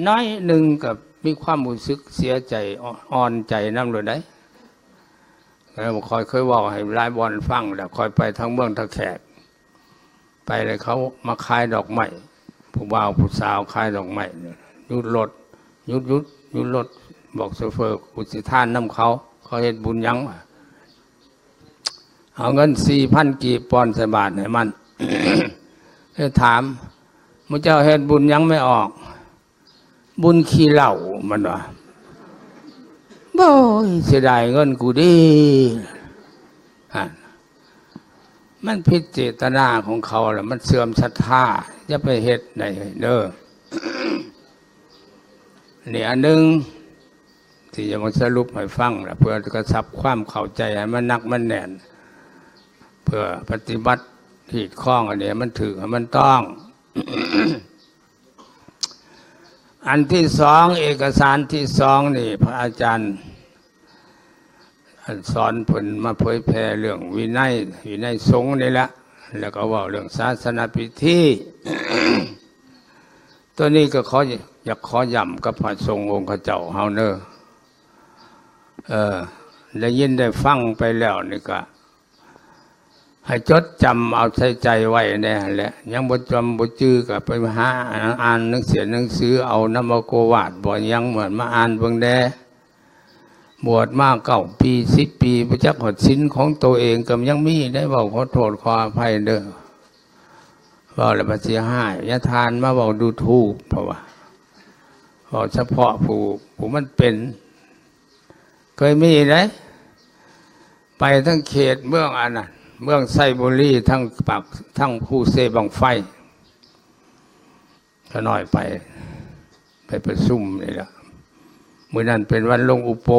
น้อยหนึ่งกับมีความรู้สึกเสียใจอ่อนใจนั่งเลยได้แล้วคอยเคยบอกให้รายบอลฟังแล้วคอยไปทั้งเมืองทั้งแขกไปเลยเขามาขายดอกไม้ผู้บ่าวผู้สาวขายดอกไม้หยุดรถหยุดรถบอกโซเฟอร์กุศิท่านน้ำเขาเห็นบุญยังเอาเงิน4,000 กีบปอนใส่บาทให้มัน ถามมุเจ้าเห็นบุญยังไม่ออกบุญขี้เหล้ามันวะบ่เสียดายเงินกูดิมันผิดเจตนาของเขาแหละมันเสื่อมศรัทธาจะไปเฮ็ดได้เด้อ นี่อันหนึ่งที่จะมาสรุปให้ฟังเพื่อกระชับความเข้าใจให้มันนักมันแน่นเพื่อปฏิบัติที่ข้องอันนี้มันถือมันต้อง อันที่สองเอกสารที่สองนี่พระอาจารย์สอนผลมาเผยแผ่เรื่องวินัยสงฆ์นี่แหละแล้วก็ว่าเรื่องศาสนาพิธี ตัวนี้ก็อยากขอย้ำกับพระสงฆ์องค์ข้าเจ้าเฮาเนอะได้ยินได้ฟังไปแล้วนี่ก็ให้จดจำเอาใส่ใจไว้แน่แหละยังบ่จำบ่จื้อก็ไปหาอ่านหนังสือเอานำโกวาดบ่ยังเหมือนมาอ่านเบิ่งแด่บวชมา9 ปี10 ปีบ่จักหดศีลของตัวเองก็ยังมีได้เว้าขอโทษขออภัยเด้อเว้าแล้วบ่เสียหายอย่าทานมาเว้าดูถูกเพราะว่าเฉพาะผู้มันเป็นเคยมีได้ไปทั้งเขตเมืองอันนั้นเมืองไซบุรีทั้งผู้เสบังไฟก็น้อยไปประชุมนี่แหละมื้อนั้นเป็นวันลงอุโป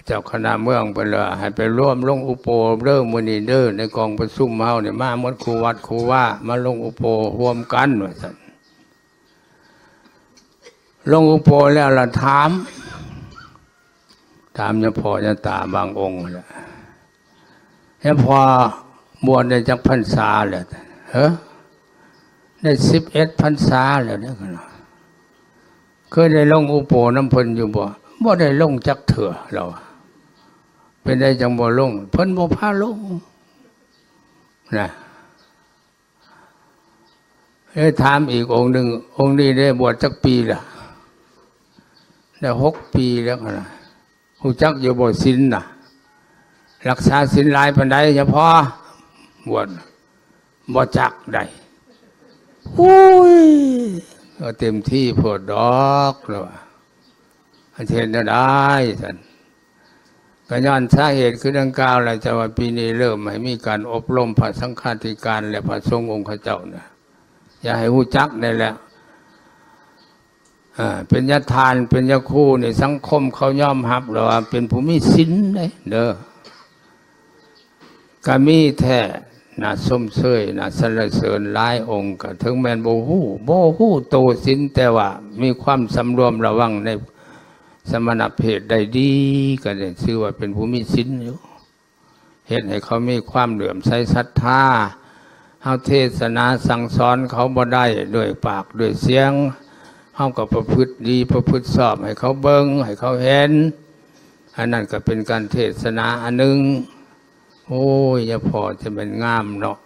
เจ้าคณะเมืองไปเลยให้ไปร่วมลงอุโปเริ่มมื้อนี้เด้อในกองประชุมเฮาเนี่ยมาหมดครูวัดครูว่ามาลงอุโปร่วมกันว่าซั่น ลงอุโปแล้วละถามเนี่ยพอจะตาบางองค์แหละแล้วพอบวชได้จักพรรษาเลยได้11 พรรษาแล้วเนี่ยกันเคยได้ลงอุโปน้ำเพิ่นอยู่บ่ได้ลงจักเถื่อเราเป็นได้จังบ่ลงเพิ่นบ่พาลงนะถามอีกองค์หนึ่งองค์นี้ได้บวชจักปีละได้6 ปีแล้วนะหูจักอยู่บ่ศีลน่ะรักษาศีลหลายปานใดเฉพาะบวชบ่จักได้อุ้ยก็เต็มที่โพดดอกแล้วอาเทศน์ได้ท่านก็ย้อนสาเหตุคือดังกล่าวแหละจะว่าปีนี้เริ่มให้มีการอบรมพระสังฆาธิการและพระสงฆ์องค์เจ้านะอย่าให้หูจักได้แล้วเป็นญาทานเป็นญาคู่ในสังคมเขายอมรับเราว่าเป็นผู้มีศีลเด้อก็มีแท้น่าส้มเชยน่าสรรเสริญหลายองค์ก็ถึงแม้นบ่ฮู้โตศีลแต่ว่ามีความสำรวมระวังในสมณเพศได้ดีก็ได้ชื่อว่าเป็นผู้มีศีลอยู่เฮ็ดให้เขามีความเหลื่อมใสศรัทธาเฮาเทศนาสั่งสอนเขาบ่ได้ด้วยปากด้วยเสียงเฮาก็ประพฤติดีประพฤติชอบให้เขาเบิ่งให้เขาเห็นอันนั้นก็เป็นการเทศนาอันหนึ่งโอ้ยอย่าพอจะเป็นงามเนาะ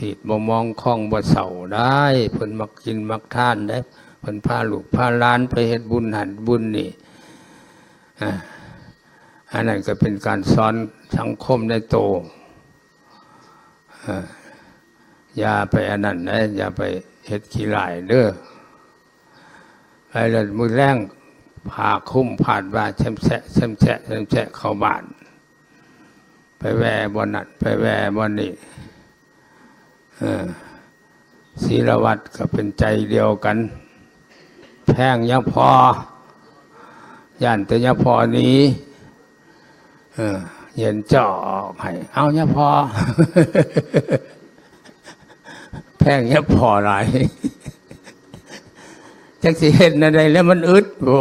หิดบ่มองคล้องบ่เศร้าได้เพิ่นมักกินมักทานได้เพิ่นพาลูกพาหลานไปเฮ็ดบุญหันบุญนี่อันนั้นก็เป็นการสอนสังคมในโตอย่าไปอันนั้นนะอย่าไปเฮ็ดขี้ร้ายเด้อไปแล้วมือแรงผ่าคุ้มผ่านว่าแช่มแฉะเข้าบ้านไปแว่บนนั้นไปแว่บนนี้ศีลวัตรก็เป็นใจเดียวกันแพงยะพอย่านแต่ยะพอนี้เย็นจ่อให้เอายะพอ แพงยะพอหลายจักสิเห็นอะไรแล้วมันอึดบ่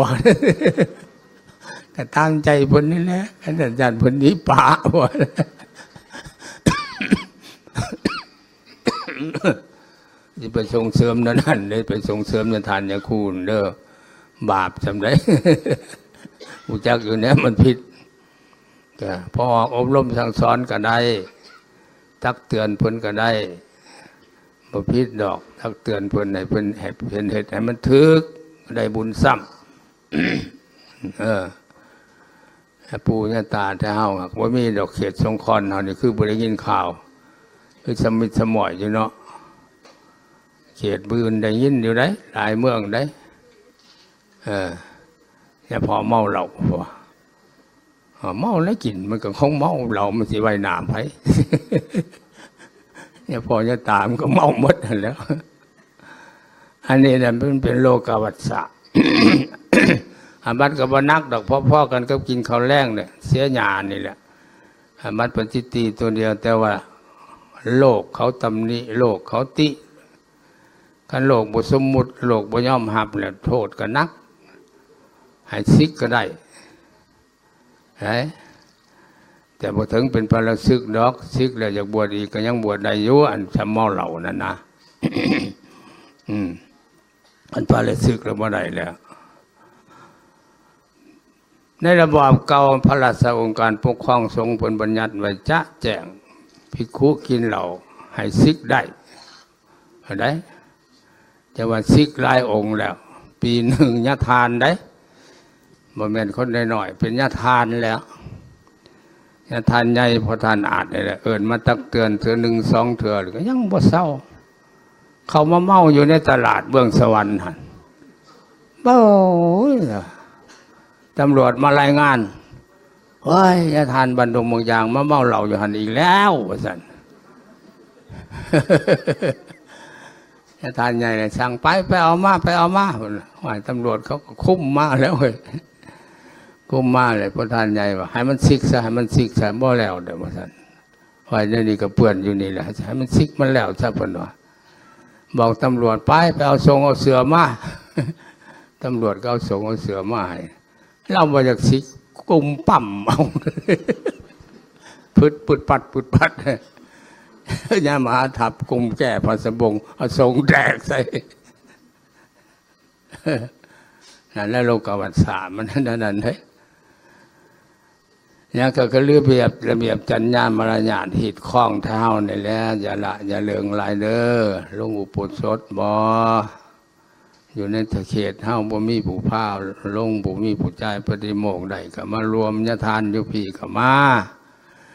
ก็ตามใจเพิ่นนี่แหละอาจารย์เพิ่นนี้ป่าบ่สิไปส่งเสริมนั่นได้ไปส่งเสริมทานยาคูณเด้อบาปจำได้หูจักอยู่เนี่ยมันผิดก็พออบรมสั่งสอนก็ได้ตักเตือนเพิ่นก็ได้บ่ผิดดอกตักเตือนเพิ่นให้เพิ่นเห็นเหตุให้มันถึกได้บุญซ้ำปู่ย่าตาแต่เฮาว่ามีดอกเขตสงครเฮานี่คือบ่ได้ยินข่าวคือสมิทสมอยอยู่เนาะเขตบืนได้ยินอยู่ได้หลายเมืองได้อย่าพอเมาเหล้าเมาแล้วกินมันก็คงเมาเหล้ามันสิไว้น้ำไผอย่าพอจะตามก็เมาหมดแล้วอันนี้น่ะมันเป็นโลกวัฏฏะอาบัติกับนักดอกพ่อๆกันก็กินข้าวแล้งเนี่ยเสียหยานี่แหละอาบัติปัญจิตีตัวเดียวแต่ว่าโลกเขาตำหนิโลกเขาติกันโลกบ่สมมุติโลกบ่ยอมรับแล้วโทษก็นักให้ซิกก็ได้แต่พอถึงเป็นพระศึกดอกซึกแล้วอยากบวชอีกก็ยังบวชได้อยู่อันสมอเหล่านั่นนะอันพระศึกแล้วบ่ได้แล้วในระบอบเก่าพระราชองค์การปกครองสงฆ์เพิ่นบัญญัติไว้จะแจ้งภิกขุกินเหล้าให้ซึกได้ได้จะว่าซึกหลายองค์แล้วปีหนึ่งยะทานได้บ่แม่นคนน้อยๆเป็นยะทานแล้วยะทานใหญ่พอทานอาจนี่แหละเอิ้นมาตักเตือนเทื่อหนึ่งสองเทื่อก็ยังบ่เศร้าเขามาเมาอยู่ในตลาดเบื้องสวรรค์หั่นบ่ตำรวจมารายงานเฮ้ยยะทานบันดงเมืองยางมาเมาเหล้าอยู่หั่นอีกแล้วว่าซั่นยะทานใหญ่เลยสั่งไปเอามาว่าตำรวจเขาก็คุมมาแล้วเว้ยคุมมาเลยพระทานใหญ่ว่าให้มันซิกซะให้มันซิกซะบ่แล้วเด้อว่าซั่นว่าเดี๋ยวนี้ก็เปื้อนอยู่นี่แหละให้มันซิกมันแล้วซะเพิ่นว่าบอกตำรวจไปเอาทรงเอาเสือมา ตำรวจก็เอาส่งเอาเสือมาให้เรามาจากสิกลุ่มปั่มเอาปุดปัดยามาทับกลุ่มแก่พระสบงเอาส่งแดกใส่นั่นแล้วโลกวัฏศาสตร์มันนั่นเฮ้ยเนี่ยก็ระเบียบจัญญามารยาทหิดข้องเท้านี่แหละอย่าละอย่าเลืองลายเด้อลงอุปสมบทบ่อยู่ในเขตเฮาบ่มีผู้พาลงบ่มีผู้ใจปฏิโมกข์ได้ก็มารวมญาทานอยู่พี่ก็มา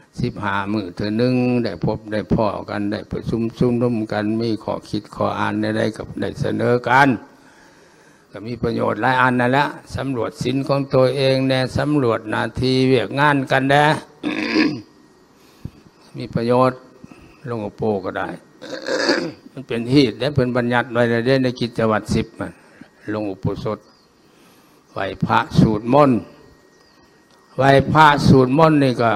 15 มื้อเทื่อนึงได้พบได้พ้อกันได้ประชุมร่วมกันมีข้อคิดข้ออ่านได้กับได้เสนอกันก็มีประโยชน์หลายอันนั่นแหละสำรวจศีลของตัวเองแน่สำรวจหน้าที่เวียกงานกันแน่ มีประโยชน์ลงโปก็ได้ มันเป็นฮีตและเป็นบัญญัติไว้ในกิจวัตร10มันลงอุปสมบทไหว้พระสูตรมนต์ไหว้พระสูตรมนต์นี่ก็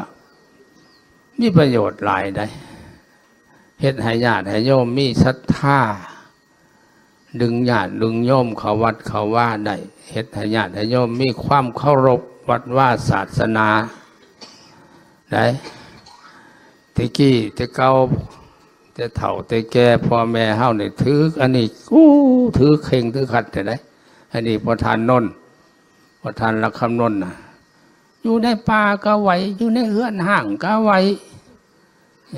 มีประโยชน์หลายได้เฮ็ดให้ญาติให้โยมมีศรัทธาดึงญาติดึงโยมเข้าวัดเข้าว่าได้เฮ็ดให้ญาติให้โยมมีความเคารพวัดว่าศาสนาได้ตะกี้ตะเก่าตะเฒ่าตะแก่พ่อแม่เฮานี่ถืออันนี้ถือเข่งถือขัดแต่ได้อันนี้พอทานนนพอทานละคำนนน่ะอยู่ในป่าก็ไหวอยู่ในเฮือนห่างก็ไหว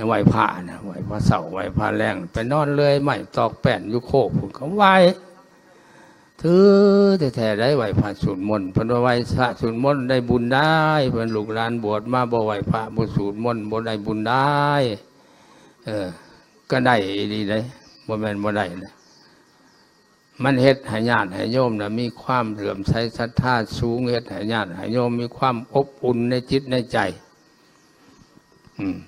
ไหวพระนะไหวพระเสาไหวพระแรงไปนอนเลยไม่ตอกแป้นอยู่โคกผมก็ไหวถือแท้ๆได้ไหวพระสูตรมนต์เพิ่นว่าไหวพระสูตรมนต์ได้บุญได้เพิ่นลูกหลานบวชมาบ่ไหวพระบ่สูตรมนต์บ่ได้บุญได้ก็ได้ดีได้บ่แม่นบ่ได้นะมันเฮ็ดให้ญาติให้โยมนะมีความเลื่อมใสศรัทธาสูงเฮ็ดให้ญาติให้โยมมีความอบอุ่นในจิตในใจ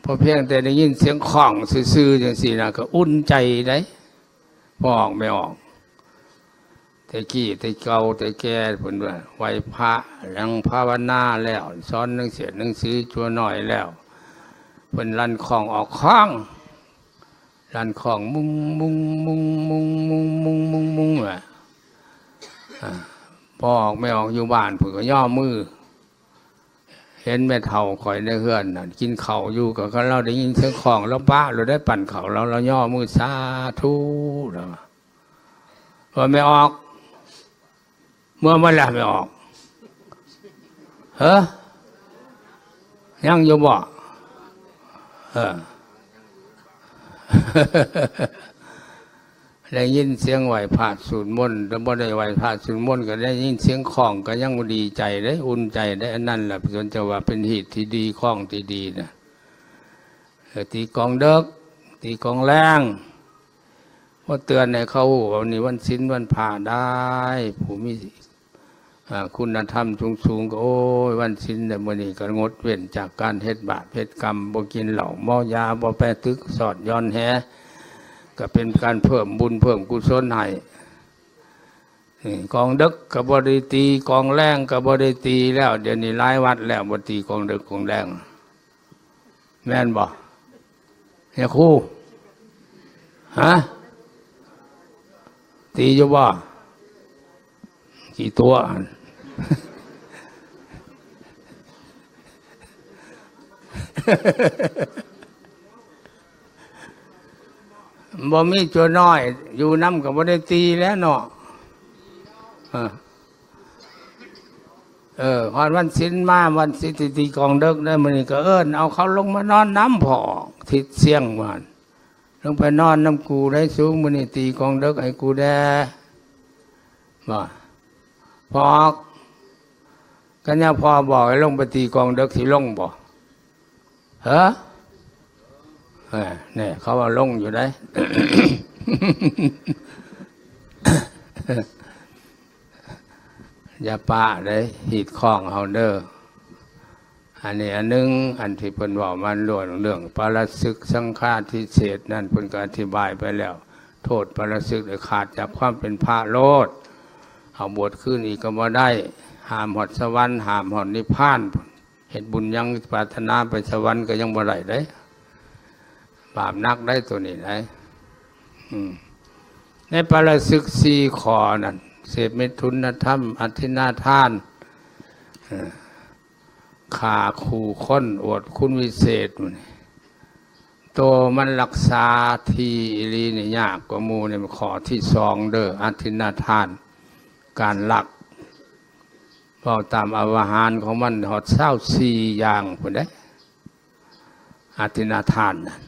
พอเพียงแต่ได้ยินเสียงข้องซื่อๆจังซี่นะก็อุ่นใจได้พอออกไม่ออกแต่กี้แต่เก่าแต่แก่เพิ่นว่าไหว้พระยังภาวนาแล้วสอนหนังสือจัวหน่อยแล้วเพิ่นลั่นข้องออกข้องลั่นข้องมุงว่ะพอออกไม่ออกอยู่บ้านเพิ่นก็ย่อมือเห็นแม่เฒ่าข่อยในเฮือนน่ะกินข้าวอยู่ก็เราได้ยินเสียงข้องแล้วป้าเราได้ปั่นข้าวเราย่อมือสาธุแล้วพอไม่ออกเมื่อมันละไม่ออกยังอยู่บ่ได้ยินเสียงไหวพระสูตรมนต์แล้วบ่ได้ไหวพระสูตรมนต์ก็ได้ยินเสียงข้องก็ยังดีใจได้อุ่นใจได้อันนั้นแหละส่วนจะว่าเป็นเหตุที่ดีข้องที่ดีนะตีกองเด็กตีกองแรงพอเตือนให้เขาวันนี้วันศีลวันพระได้ผู้มีคุณธรรมสูงก็โอ้ยวันศีลแต่มื้อนี้ก็งดเว้นจากการเฮ็ดบาปเฮ็ดกรรมบ่กินเหล้าเมายาบ่แปรตึกสอดย้อนแหก็เป็นการเพิ่มบุญเพิ่มกุศลให้กองดึกก็บ่ได้ตีกองแรงก็บ่ได้ตีแล้วเดี๋ยวนี้หลายวัดแล้วบ่ตีกองดึกกองแรงแม่นบ่เฮียครูตีอยู่บ่กี่ตัวบ่มีตัวน้อยอยู่น้ำกับบ่ได้ตีแล้วเนาะพอวันศีลมาวันศีลตีกองเด็กได้มื้อนี้ก็เอาเขาลงมานอนน้ำพอทิศเสียงมันลงไปนอนน้ำกูได้สูงมื้อนี้ตีกองเด็กให้กูแด่บ่พอกันเนี่ยพอบอกให้ลงไปตีกองเด็กสิลงบ่เนี่ยเขาว่าลงอยู่ได้ อย่าป้าเลยหีดข้องเฮาเด้ออันนี้อันนึงอันที่เพิ่นว่ามันเรื่องปาราสึกสังฆาทิเศษนั่นเพิ่นก็อธิบายไปแล้วโทษปาราสึกได้ขาดจากความเป็นพระโลดเอาบวชขึ้นอีกก็บ่ได้ห้ามหอดสวรรค์ห้ามหอดนิพพานเฮ็ดบุญยังปรารถนาไปสวรรค์ก็ยังบ่ได้เด้บาปนักได้ตัวนี้ได้ในปาราสึก4ข้อนั่น เสพมิถุนธรรมอธินาทานข่าขู่ค้นอวดคุณวิเศษตัวมันรักษาทีอิลีนี่ยากกว่าหมู่เนี่ยขอที่สองเด้ออธินาทานการลักเพราะตามอวหารของมันหอด24อย่างพุ่นเด้อธินาทานนะ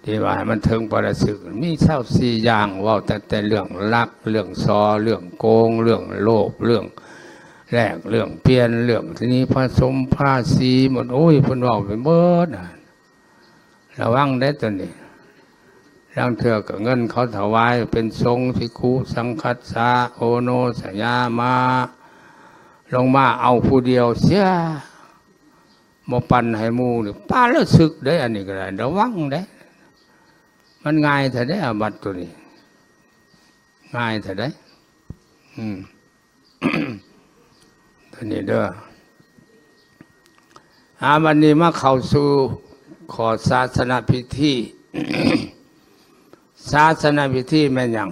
ที่ว่ามันถึงปรสึกมี24อย่างว่าแต่เรื่องลักเรื่องซอเรื่องโกงเรื่องโลภเรื่องแลกเรื่องเปลี่ยนเรื่องทีนี้ผสมภาษีหมดโอ้ยเพิ่นเว้าไปเบิดระวังได้ตัวนี้ร่างเถื่อกับเงินเขาถวายเป็นทรงภิกขุสังคัสสะโอโนสยามาลงมาเอาผู้เดียวเสียบ่ปันให้หมู่นี่ป้าแล้วสึกได้อันนี้ก็ได้ระวังได้มันง่ายแต่ได้อาบัติตัวนี้ง่ายแต่ได้ตัวนี้เด้อวันนี้มาเข้าสู่ขอศาสนพิธี ศาสนพิธีแม่นหยัง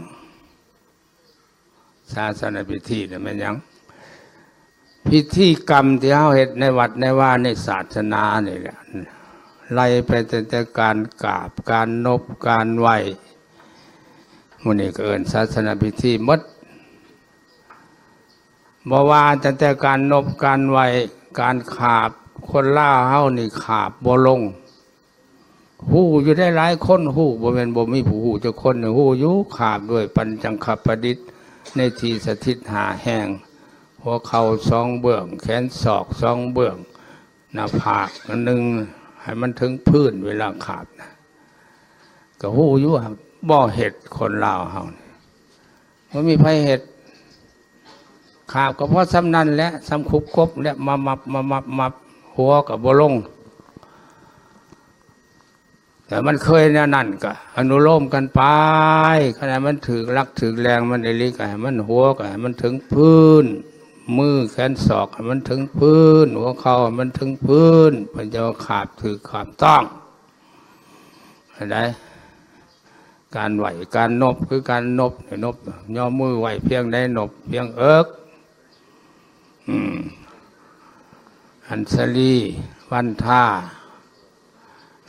ศาสนพิธีเนี่ยแม่นหยังพิธีกรรมที่เฮาเฮ็ดในวัดในว่าในศาสนานี่แหละไล่ไปแต่การกราบการนบการไหว้หมู่นี้ก็เอิ้นศาสนพิธีหมดบ่ว่าแต่การนบการไหว้การขาบคนล่าเฮานี่ขาบบ่ลงฮู้อยู่ได้หลายคนฮู้บ่แม่นบ่มีผู้ฮู้จักคนฮู้อยู่ขาบด้วยปัญจังขประดิษฐ์ในที่สถิตหาแห่งหัวเข่า2เบื้องแขนศอก2เบื้องหน้าผากอันนึงให้มันถึงพื้นเวลาขาบนะก็ฮู้อยู่บ่เฮ็ดคนลาวเฮานี่บ่มีไผเฮ็ดขาบก็เพราะซ้ำนั้นแหละซ้ำคุบคบและมับหัวก็บ่ลงแต่มันเคยแนวนั้นก็อนุโลมกันไปขณะมันถือรักถือแรงมันได้ลิกให้มันหัวก็ให้มันถึงพื้นมือแขนศอกให้มันถึงพื้นหัวเข่าให้มันถึงพื้นมันจะขาบถือขาบต้องอะไรการไหวการนบคือการนบย่อมือไหวเพียงได้นบเพียงเอิกอัญชลีวันท่า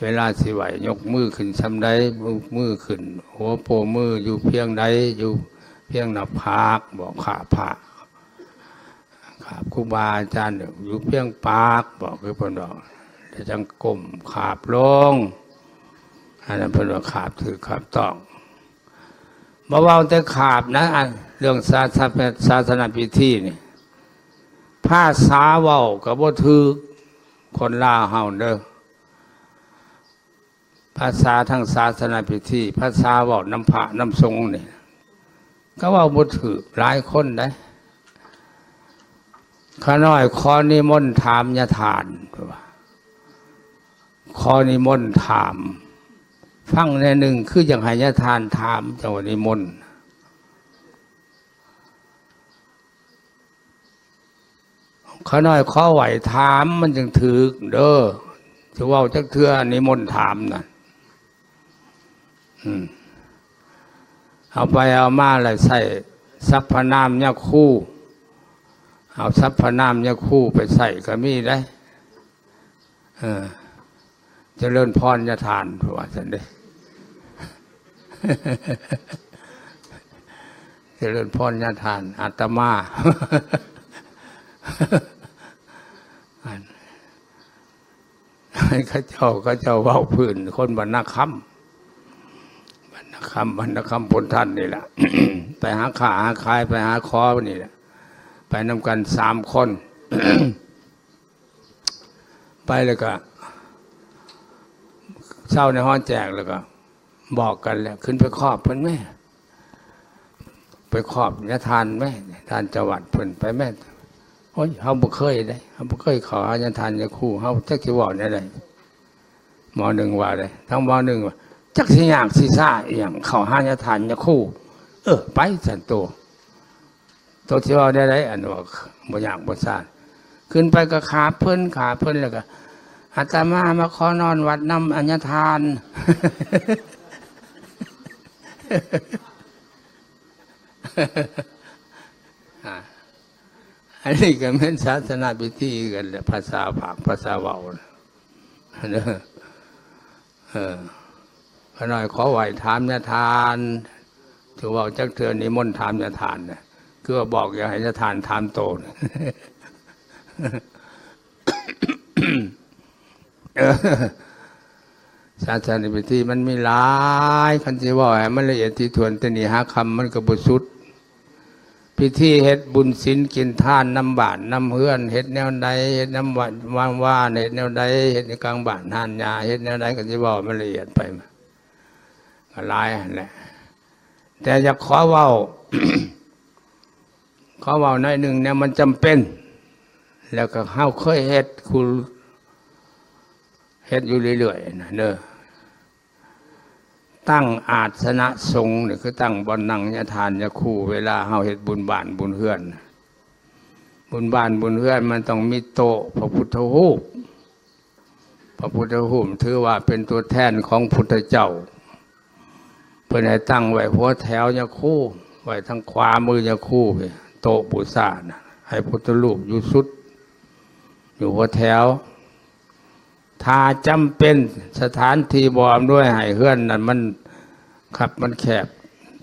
เวลาสิไหวยกมือขึ้นชำใดมือขึ้นหัวโปมืออยู่เพียงใดอยู่เพียงหน้าผากบอกขาผาขาบครูบาอาจารย์อยู่เพียงปากบอกคือเพิ่นบอกจะจังก้มขาบลงอันนั้นเพิ่นว่าขาบถือขาบต้องบ่เว้าแต่ขาบนะเรื่องศาสนาพิธีนี่ภาษาเว้าก็บ่ถูกคนลาวเฮาเด้อภาษาทางศาสนาพิธีภาษาเว้าน้ำพระน้ำทรงนี่ก็เว้าบ่ถูกหลายคนได้ข้าน้อยขอนิมนต์ถามยะทานขอนิมนต์ถามฟังในหนึ่งคืออย่างให้ยะทานถามจังหวะนิมนต์ข้าน้อยขอไหวถามมันจึงถือเด้อจะว่าจักเทื่อนิมนต์ถามน่ะเอาไปเอามาเลยใส่สัพพนามยะคู่เอาสัพพนามยะคู่ไปใส่ก็มีได้เจริญพรยะทานว่าซั่นเด้ เจริญพรยะทานอาตมา เขาเจ้าเว้าพื้นคนบรรณคำผลท่านนี่แหละ ไปหาขาหาคายไปหาคอนี่แหละไปนำกัน3 คน ไปแล้วก็เช้าในห้องแจกแล้วก็บอกกันแล้วขึ้นไปครอบเพิ่นแม่ไปครอบยะทานแม่ทานจังหวัดเพิ่นไปแม่โอ้ยเฮาบ่เคยได้เฮาบ่เคยขอยะทานยะคู่เฮาจักสิเว้าแนวใดม.1 ว่าได้ทั้งม.1 ว่าจักสิยากสิซ่าอีหยังเข้าหายะทานยะคู่ไปซั่นโตสิเว้าได้อันว่าบ่ยากบ่ซ่าขึ้นไปก็ขาเพิ่นแล้วก็อาตมามาขอนอนวัดนำอัญญทาน อ อันนี้ก็เป็นศาสนาพิธีกันแหละภาษาปากภาษาเว้าเด้อพระน้อยขอไหวถามยาทานถือว่าจักเทือนนิมนต์ถามยาทานนะคือว่าบอกอย่าให้ยาทานถามโตนะศาสนาพิธีมันมีหลายคันสิว่าให้มันละเอียดที่ถ้วนแต่นี่หาคำมันก็บ่สุดพิธีเฮ็ดบุญศีลกินทานนำบาตรนำเฮือนเฮ็ดแนวใดเฮ็ดนำวัดวางว่าเฮ็ดแนวใดเฮ็ดในกลางบ้านหานยาเฮ็ดแนวใดก็สิว่ามันละเอียดไปก็หลายนั่นแหละแต่จะขอเว้า ขอเว้าหน่อยหนึ่งเนี่ยมันจำเป็นแล้วก็เฮาเคยเฮ็ดคุณเฮ็ดอยู่เรื่อยๆนะเด้อตั้งอาสนะสงฆ์นี่คือตั้งบ่อนนั่งยาทานยาคู่เวลาเฮาเฮ็ดบุญบ้านบุญเฮือนบุญบ้านบุญเฮือนมันต้องมีโต๊ะพระพุทธรูปพระพุทธรูปถือว่าเป็นตัวแทนของพุทธเจ้าเพิ่นให้ตั้งไว้หัวแถวยาคู่ไว้ทางขวามือยาคู่ไปโต๊ะบูชานะให้พุทธรูปอยู่สุดอยู่หัวแถวถ้าจำเป็นสถานที่บ่อำนวยให้เฮือนนั่นมันครับมันแคบ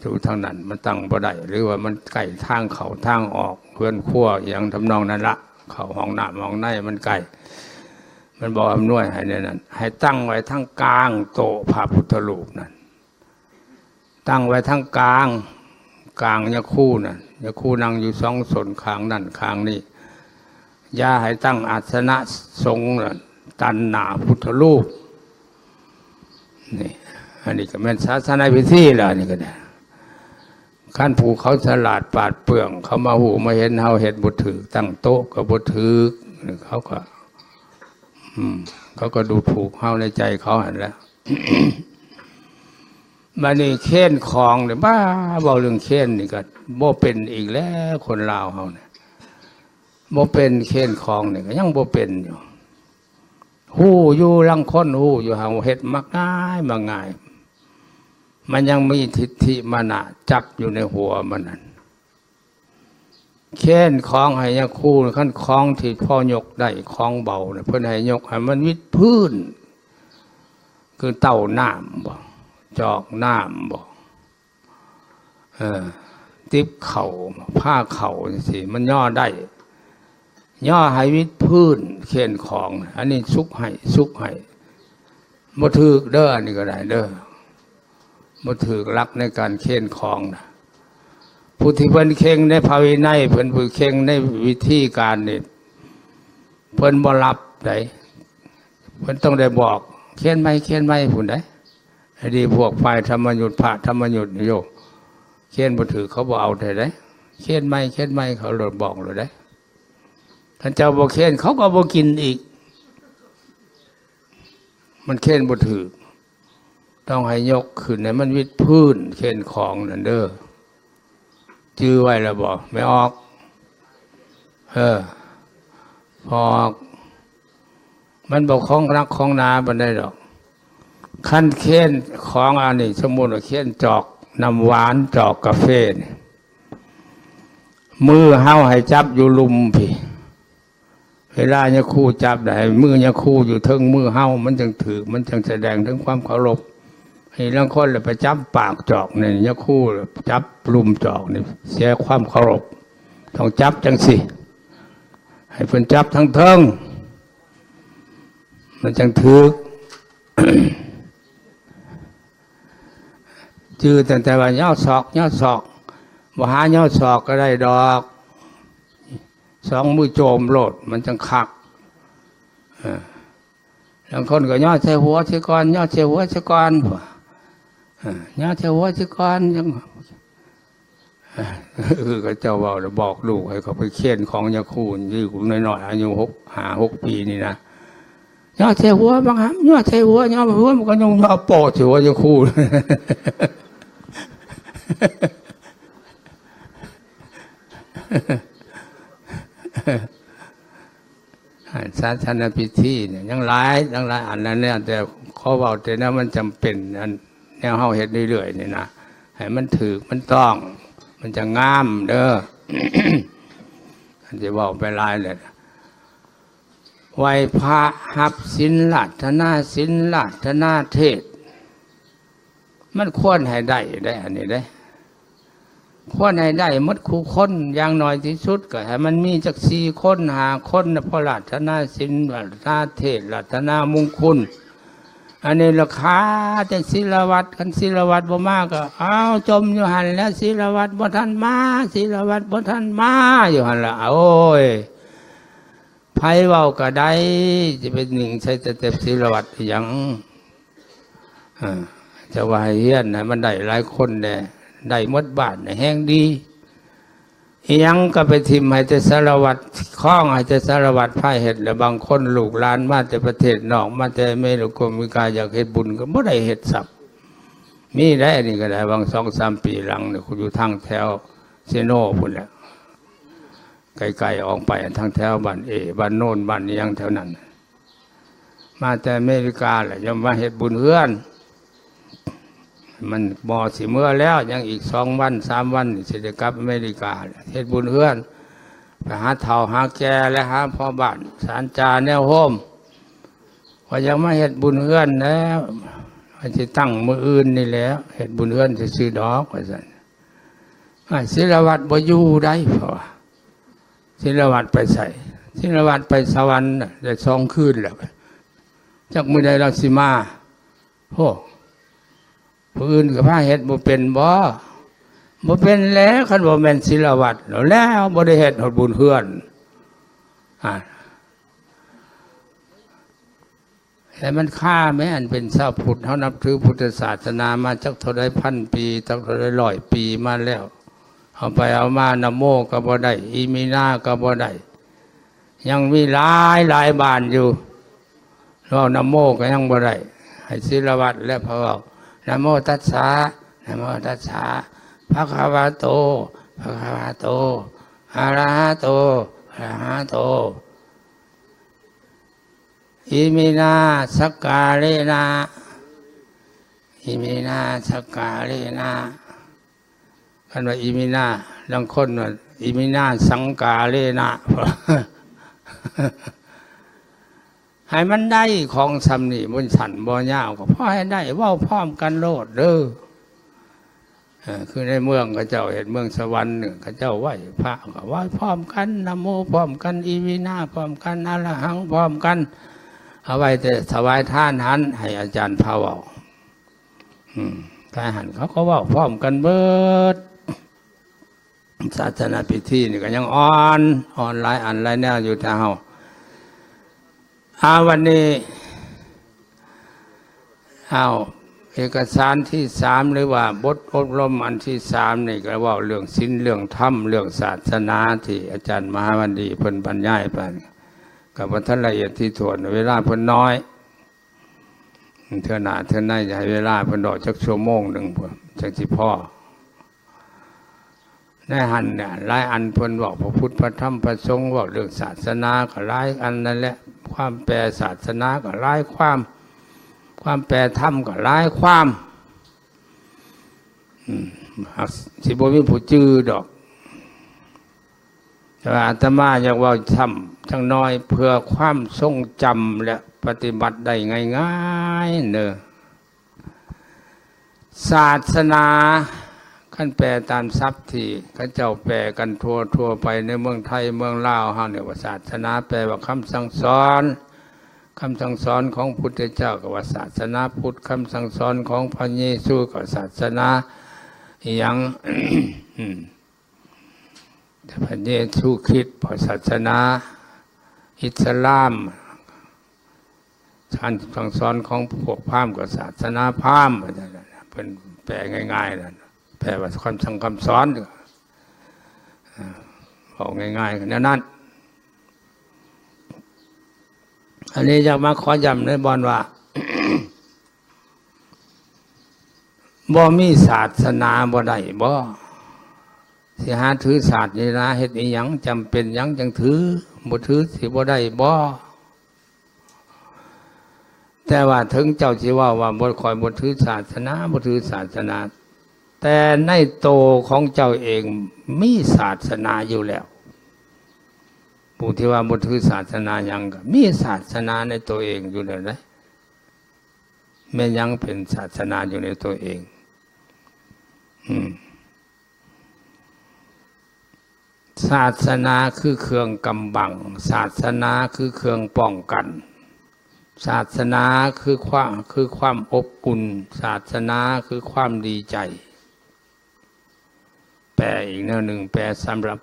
อยู่ทางนั้นมันตั้งบ่ได้หรือว่ามันใกล้ทางเข้าทางออกเฮือนครัวอย่างทำนองนั้นละเข้าห้องน้ำห้องในมันใกล้มันบ่อำนวยให้นั่นให้ตั้งไว้ทางกลางโต๊ะพระพุทธรูปนั่นตั้งไว้ทางกลางยาคู่นั่นยาคู่นั่งอยู่สองส่วนข้างนั่นข้างนี้อย่าให้ตั้งอาสนะสงฆ์ตันหน้าพุทธรูปนี่อันนี้ก็เป็นศาสนาพิธีแล้วนี่ก็ได้ขั้นผู้เขาฉลาดปราดเปรื่องเขามาหูมาเห็นเฮาเฮ็ดบ่ถูกตั้งโต๊ะก็บ่ถูกเขาก็ดูถูกเฮาในใจเขาหั่นแหละ บัดนี้เค้นของเนี่ยบ้าเว้าเรื่องเค้นนี่ก็บ่เป็นอีกแล้วคนลาวเฮาเนี่ยบ่เป็นเค้นของนี่ก็ยังบ่เป็นอยู่ฮู้อยู่ลังคนฮู้อยู่เฮาเฮ็ดมักง่ายมาง่ายมันยังมีทิฏฐิมานะจับอยู่ในหัวมันนั่นเค้นของให้ยาคู่ขั้นของที่พ่อยกได้ของเบาเนี่ยเพิ่นให้ยกให้มันวิดพื้นคือเต้าน้ำบ่จอกน้ำบ่ติบเข่าผ้าเข่าสิมันย่อได้ย่อให้วิดพื้นเค้นของอันนี้ซุกให้บ่ถูกเด้ออันนี้ก็ได้เด้อบ่ถูกลักในการเค้นของนะผู้ที่เพิ่นเข่งในภาวินัยเพิ่นผู้เข่งในวิธีการนี่เพิ่นบ่รับได้เพิ่นต้องได้บอกเค้นไหมผู้ใดให้ดีพวกฝ่ายธรรมยุทธพระธรรมยุทธโยเค้นบ่ถือเขาบ่เอาได้เค้นไหมเขาโลดบอกเลยได้ท่านเจ้าบ่เค้นเขาก็บ่กินอีกมันเค้นบ่ถือต้องให้ยกขึ้นให้มันวิดพื้นเค้นของนั่นเด้อจื้อไว้แล้วบ่ไม่ออกพอกมันบอกของรักของนาบ่ได้ดอกขั้นเค้นของอันนี้สมมุติว่าเค้นจอกน้ำหวานจอกกาแฟมือเฮาให้จับอยู่ลุมพี่เวลาเนี่ยคู่จับได้มือเนี่ยคู่อยู่ทึงมือเฮามันจึงถือมันจึงแสดงถึงความเคารพให้บางคนเลยไปจับปากจอกเนี่ยคู่จับลุมจอกนี่เสียความเคารพต้องจับจังสิให้เพิ่นจับทั้งเทิงมันจังถือ จื้อแต่ว่าย่อศอกบ่หาย่อศอกก็ได้ดอกสองมือโจมโลดมันจังคักบางคนก็ย่อใส่หัวใส่ก้อนย่อใส่หัวใส่ก้อนย่อใส่หัวใส่ก้อนยังคือก็เจ้าว่าบอกลูกให้เขาไปเค้นของยาคูนยืดน้อยๆอายุ6 ปีนี่นะย่อใส่หัวบางครั้งย่อใส่หัวมันก็ยังย่อโปะใส่หัวยาคูนศาสนาพิธีเนี่ยยังหลายอันนั้นเนี่ยแต่เขาบอกแต่นั้นมันจำเป็นอันแนวเฮาเฮ็ดเรื่อยๆนี่นะให้มันถือมันต้องมันจะงามเด้อ จะบอกไปหลายเลยไหวพระหับศีลราชนาศีลราชนาเทศมันควรให้ได้อันนี้ได้ควรให้ได้มดคู่คนอย่างน้อยที่สุดก็ให้มันมีจัก4 คน5 คนนะพระราชนาศีลราชนาเทศราชนามงคลอันนี้ราคาแต่ศิลวัตรกันศิลวัตรบ่มากก็เอาจมอยู่หันแล้วศิลวัตรบ่ทันมาศิลวัตรบ่ทันมาอยู่หันละโอ้ยไผเว้าก็ได้จะเป็นหนึ่งใช้เต็มศิลวัตรอย่างจะว่าให้เฮียนนะมันได้หลายคนแน่ได้หมดบ้านแห้งดียังก็ไปทิมให้แต่สารวัตรคล้องให้แต่สารวัตรพ่ายเห็ดแล้วบางคนลูกหลานมาแต่ประเทศนอกมาแต่ไม่รู้กรมวิกาอยากเห็ดบุญก็ไม่ได้เห็ดสับมีได้อันนี้ก็ได้บาง2-3 ปีหลังเนี่ยคุณอยู่ทางแถวเซโน่พุ่นแหละไกลๆออกไปทางแถวบ้านบ้านโน่นบ้านนี้ยังแถวนั้นมาแต่อเมริกาแหละยังมาเห็ดบุญเฮือนมันบ่สิเมื่อแล้วยังอีก2 วัน 3 วันสิจะกลับอเมริกาเฮ็ดบุญเฮือนไปหาเฒ่าหาแก่และหาพ่อบ้านศาลจาแนวโฮมว่ายังมาเฮ็ดบุญเฮือนแล้วว่าสิตั้งมื้ออื่นนี่แล้วเฮ็ดบุญเฮือนซื่อๆดอกว่าซั่นศิลวัตรบ่อยู่ได้เพราะว่าศิลวัตรไปใส่ศิลวัตรไปสวรรค์ได้2 คืนแล้วจักมื้อใดเราสิมาโหผู้อื่นกับผ้าเฮ็ดบ่เป็นบ่เป็นแล้วคันบ่แม่นศิลวัตรแล้วบ่ได้เฮ็ดหดบุญเฮือนแต่มันค่าแม่นเป็นชาวพุทธเฮานับถือพุทธศาสนามาจักเท่าใดพันปีจักเท่าใด100 ปีมาแล้วเอาไปเอามานะโมก็บ่ได้อิมินาก็บ่ได้ยังมีหลายบ้านอยู่เรานะโมก็ยังบ่ได้ให้ศิลวัตรและพระนะโมตัสสะนะโมตัสสะภะคะวะโตภะคะวะโตอะระหะโตอะระหะโตอิมินาสักกาเลนะอิมินาสักกาเลนะคันว่าอิมินาบางคนว่าอิมินาสังกาเลนะให้มันได้ของสำนีบนสันบ่ยาวก็พอให้ได้ว่าพร้อมกันโลดเด้อคือในเมืองก็เจ้าเห็นเมืองสวรรค์เนี่ยก็เจ้าไหว้พระก็ไหว้พร้อมกันนะโมพร้อมกันอีวินาพร้อมกันอะระหังพร้อมกันเอาไว้แต่ถวายทานหันให้อาจารย์พาเว้าทหารเขาก็เว้าพร้อมกันเบิดศาสนาพิธีนี่ก็ยังอ่อนหลายอันหลายแนวอยู่แต่เฮาวันนี้เอกสารที่3หรือว่าบทอบรมอันที่3นี่ก็ว่าเรื่องศีลเรื่องธรรมเรื่องศาสนาที่อาจารย์มหาวันดีเพิ่นบรรยายไปกับท่านละเอียดที่ถ่วนเวลาเพิ่นน้อยเทื่อหน้าเทื่อในจะให้เวลาเพิ่นดอกจัก1 ชั่วโมงพุ่นจังสิพอในหันเนี่ยหลายอันเพิ่นบอกพระพุทธพระธรรมพระสงฆ์บอกเรื่องศาสนาก็หลายอันนั่นแหละความแปลศาสนาก็หลายความแปลธรรมก็หลายความสิบ่มีผู้จื้อดอกแต่อาตมาอยากว่าทำจังน้อยเพื่อความทรงจำและปฏิบัติได้ง่ายๆเนอะศาสนาขั้นแปลตามศัพท์ที่เขาเจ้าแปลกันทั่วไปในเมืองไทยเมืองลาวเฮาเนี่ยว่าศาสนาแปลว่าคำสั่งสอนของพุทธเจ้าก็ว่าศาสนาพุทธคำสั่งสอนของพระเยซูก็ศาสนาอย่าง พระเยซูคริสต์ศาสนาอิสลามคำสั่งสอนของพวกพราหมณ์ก็ศาสนาพราหมณ์เป็นแปลง่ายๆนั่นแปลว่าคำสั่งคำสอนบอกง่ายๆกันนั้นอันนี้จะมาขอย้ำในบอนว่า บ่มีศาสนาบ่ได้บ่สิหาถือศาสนาเฮ็ดอีหยังจำเป็นหยังจังถือบ่ถือสิบ่ได้บ่แต่ว่าถึงเจ้าสิว่าบ่คอยบ่ถือศาสนาบ่ถือศาสนาแต่ในโตของเจ้าเองมีศาสนาอยู่แล้ว ผู้ที่ว่าบ่ถือศาสนาหยังก็มีศาสนาในตัวเองอยู่แล้วนะแม้ยังเป็นศาสนาอยู่ในตัวเองศาสนาคือเครื่องกำบังศาสนาคือเครื่องป้องกันศาสนาคือความอบอุ่นศาสนาคือความดีใจแปลอีกแนวหนึ่งแปลสำหรับ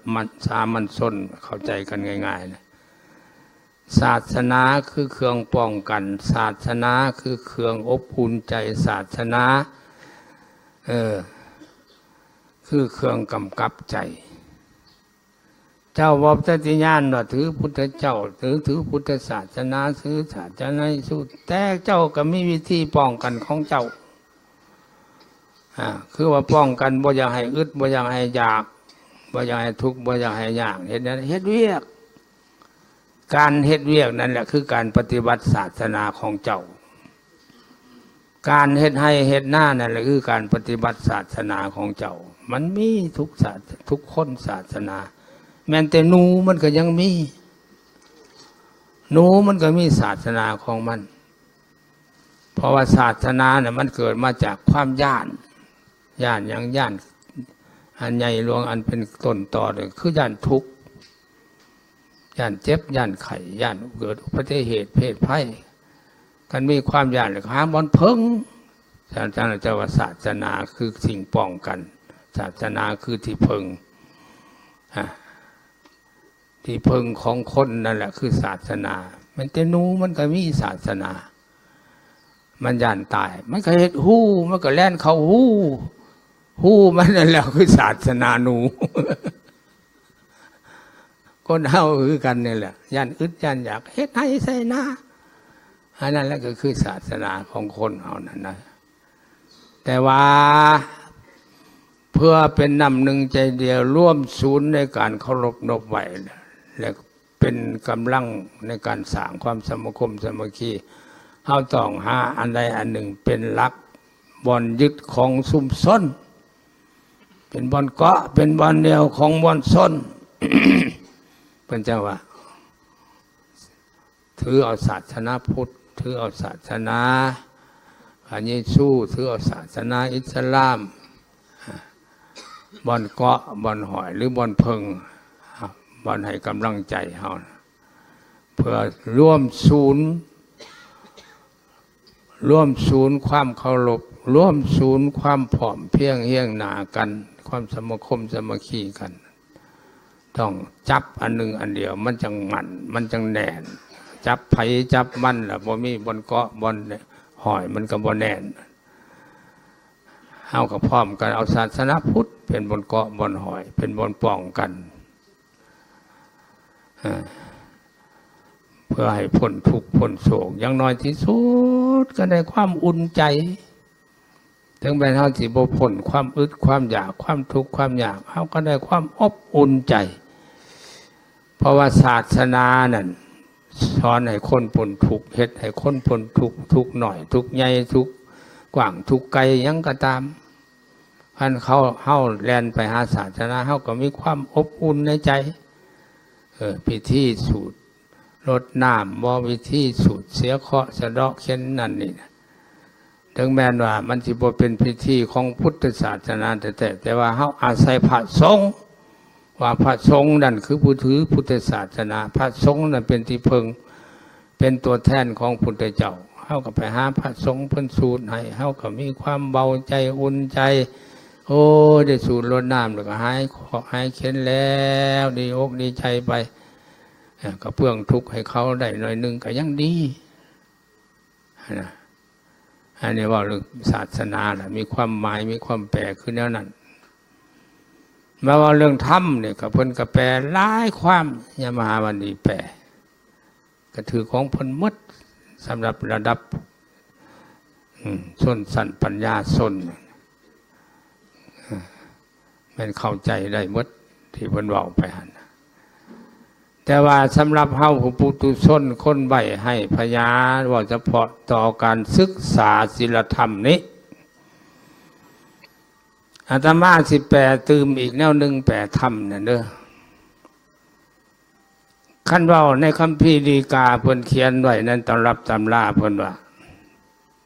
สามัญชนเข้าใจกันง่ายๆนะศาสนาคือเครื่องป้องกันศาสนาคือเครื่องอบอุ่นใจศาสนาคือเครื่องกำกับใจเจ้าบอกปฏิญาณว่าถือพุทธเจ้าถือพุทธศาสนาถือศาสนาสุดแต่เจ้าก็มีวิธีป้องกันของเจ้าคือว่าป้องกันบ่อยากให้อึดบ่อยากให้อยากบ่อยากให้ทุกข์บ่อยากให้ยากเฮ็ดนั้นเฮ็ดเวียกการเฮ็ดเวียกนั่นแหละคือการปฏิบัติศาสนาของเจ้าการเฮ็ดให้เฮ็ดหน้านั่นแหละคือการปฏิบัติศาสนาของเจ้ามันมีทุกคนศาสนาแม้แต่หนูมันก็ยังมีหนูมันก็มีศาสนาของมันเพราะว่าศาสนาเนี่ยมันเกิดมาจากความย่านอันใหญ่หลวงอันเป็นต้นต่อเลยคือย่านทุกข์ย่านเจ็บย่านไข้ย่านเกิดอุบัติเหตุเพศภัยกันมีความย่านเลยหาบอนเพิ่งศาสนาเจ้าว่าศาสนาคือสิ่งป้องกันศาสนาคือที่พึงที่พึงของคนนั่นแหละคือศาสนามันแต่หนูมันก็มีศาสนามันย่านตายมันก็เฮ็ดหู้มันก็แล่นเข้าหู้มันนั่นแหละคือศาสนาหนูคนเฮาคือกันนี่แหละย่านอึดย่านอยากเฮ็ดให้ใส่หน้าอันนั้นแหละก็คือศาสนาของคนเฮานั่นนะแต่ว่าเพื่อเป็นน้ำหนึ่งใจเดียวร่วมศูนย์ในการเคารพนบไหวและเป็นกำลังในการสร้างความสมัครสามัคคีเฮาต้องหาอันใดอันหนึ่งเป็นหลักบ่อนยึดของซุ่มซ่นเป็นบ่อนเกาะเป็นบ่อนเดียวของบ่อนซ่น เป็นเจ้าว่าถือเอาศาสนาพุทธถือเอาศาสนาพระเยซูถือเอาศาสนาอิสลามบ่อนเกาะบ่อนหอยหรือบ่อนเพิงบ่อนให้กำลังใจเฮาเพื่อร่วมศูนย์ความเคารพร่วมศูนย์ความผอมเพียงเฮี้ยงหนากันความสมัครสามัคคีกันต้องจับอันหนึ่งอันเดียวมันจังมันจังแน่นจับไผจับมันล่ะบ่มีบ่อนเกาะบ่อนหอยมันก็บ่แน่นเฮาก็พร้อมกันเอาศาสนาพุทธเป็นบ่อนเกาะบ่อนหอยเป็นบ่อนป้องกันเพื่อให้พ้นทุกข์พ้นโศกอย่างน้อยที่สุดก็ได้ความอุ่นใจถึงแม้เฮาสิบ่พ้นความอึดความอยากความทุกข์ความอยากเฮาก็ได้ความอบอุ่นใจเพราะว่าศาสนานั่นสอนให้คนพ้นทุกข์เฮ็ดให้คนพ้นทุกข์ทุกข์หน่อยทุกข์ใหญ่ทุกข์กว้างทุกข์ไกลยังก็ตามพันเฮาแล่นไปหาศาสนาเฮาก็มีความอบอุ่นในใจพิธีสูตรรดน้ำบ่วิธีสูตรเสียเคราะห์สะเดาะเข็นนั่นนี่ถึงแม้ว่ามันสิบ่เป็นพิธีของพุทธศาสนาแต่ว่าเฮาอาศัยพระสงฆ์ว่าพระสงฆ์นั่นคือผู้ถือพุทธศาสนาพระสงฆ์นั่นเป็นที่พึงเป็นตัวแทนของพุทธเจ้าเฮาก็ไปหาพระสงฆ์เพิ่นสูตรให้เฮาก็มีความเบาใจอุ่นใจโอ้ได้สูตรรดน้ำแล้วก็หายเข็นแล้วดีอกดีใจไปก็เพื่องทุกข์ให้เขาได้หน่อยนึงก็ยังดีนะอันนี้ว่าเรื่องศาสนาแหละมีความหมายมีความแปลขึ้นแล้วนั่นมาว่าเรื่องธรรมเนี่ยก็เพิ่นก็แปลหลายความยามหาวันดีแปลก็ถือของเพิ่นหมดสำหรับระดับส้นสันปัญญาส้นมันเข้าใจได้หมดที่เพิ่นเว้าไปหั่นแต่ว่าสำหรับเฮาผู้ปุถุชนคนใบ้ให้พยาว่าเฉพาะต่อการศึกษาศีลธรรมนี้อาตมาสิแปลตื่มอีกแนวหนึ่งแปลธรรมนั่นเด้อ คันเว้าในคัมภีร์ฎีกาเพิ่นเขียนไว้นั้นตำรับตำราเพิ่นว่า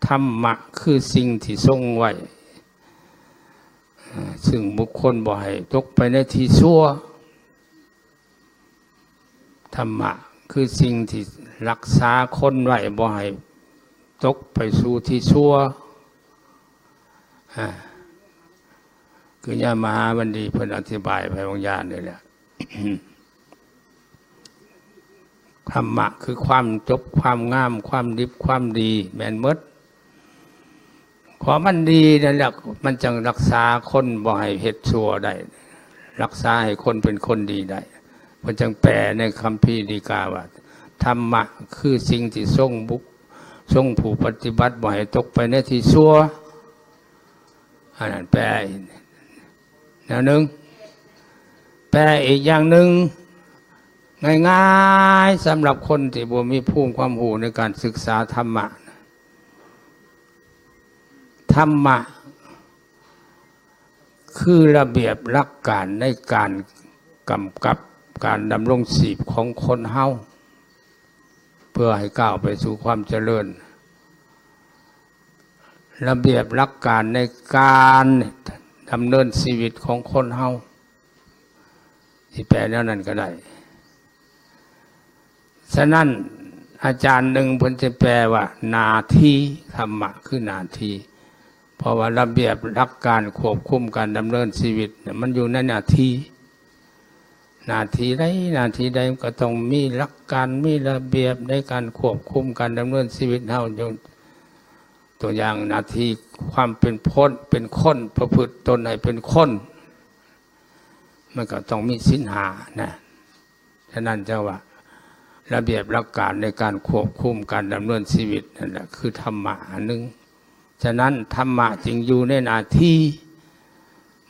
ธรรมะคือสิ่งที่ทรงไว้ซึ่งบุคคลบ่ให้ตกไปในที่ชั่วธรรมะคือสิ่งที่รักษาคนไว้บ่ให้ตกไปสู่ที่ชั่วคือยามหาบัณฑิตเพิ่นอธิบายไปบางอย่างนี่แหละ ธรรมะคือความจบความงามความดีความดีแม่นหมดขอมันดีนั่นแหละมันจึงรักษาคนบ่ให้เฮ็ดชั่วได้รักษาให้คนเป็นคนดีได้เพิ่นจึงแปลในคัมภีร์ฎีกาว่าธรรมะคือสิ่งที่ทรงผู้ปฏิบัติบ่ให้ตกไปในที่ชั่วอันนั้นแปลแนวหนึ่งแปลอีกอย่างหนึ่งง่ายๆสำหรับคนที่บ่มีภูมิความรู้ในการศึกษาธรรมะธรรมะคือระเบียบหลักการในการกำกับการดำรงชีพของคนเฮาเพื่อให้ก้าวไปสู่ความเจริญระเบียบหลักการในการดำเนินชีวิตของคนเฮาที่แปลแนวนั้นก็ได้ฉะนั้นอาจารย์หนึ่งเพิ่นจะแปลว่านาทีธรรมะคือนาทีเพราะว่าระเบียบหลักการควบคุมการดำเนินชีวิตมันอยู่ในนาทีใดก็ต้องมีหลักการมีระเบียบในการควบคุมการดำเนินชีวิตเฮาอยู่ตัวอย่างนาทีความเป็นคนประพฤติตนให้เป็นคนมันก็ต้องมีศีลห้านะฉะนั้นจะว่าระเบียบหลักการในการควบคุมการดำเนินชีวิตนั่นแหละคือธรรมะอันหนึ่งฉะนั้นธรรมะจึงอยู่ในนาที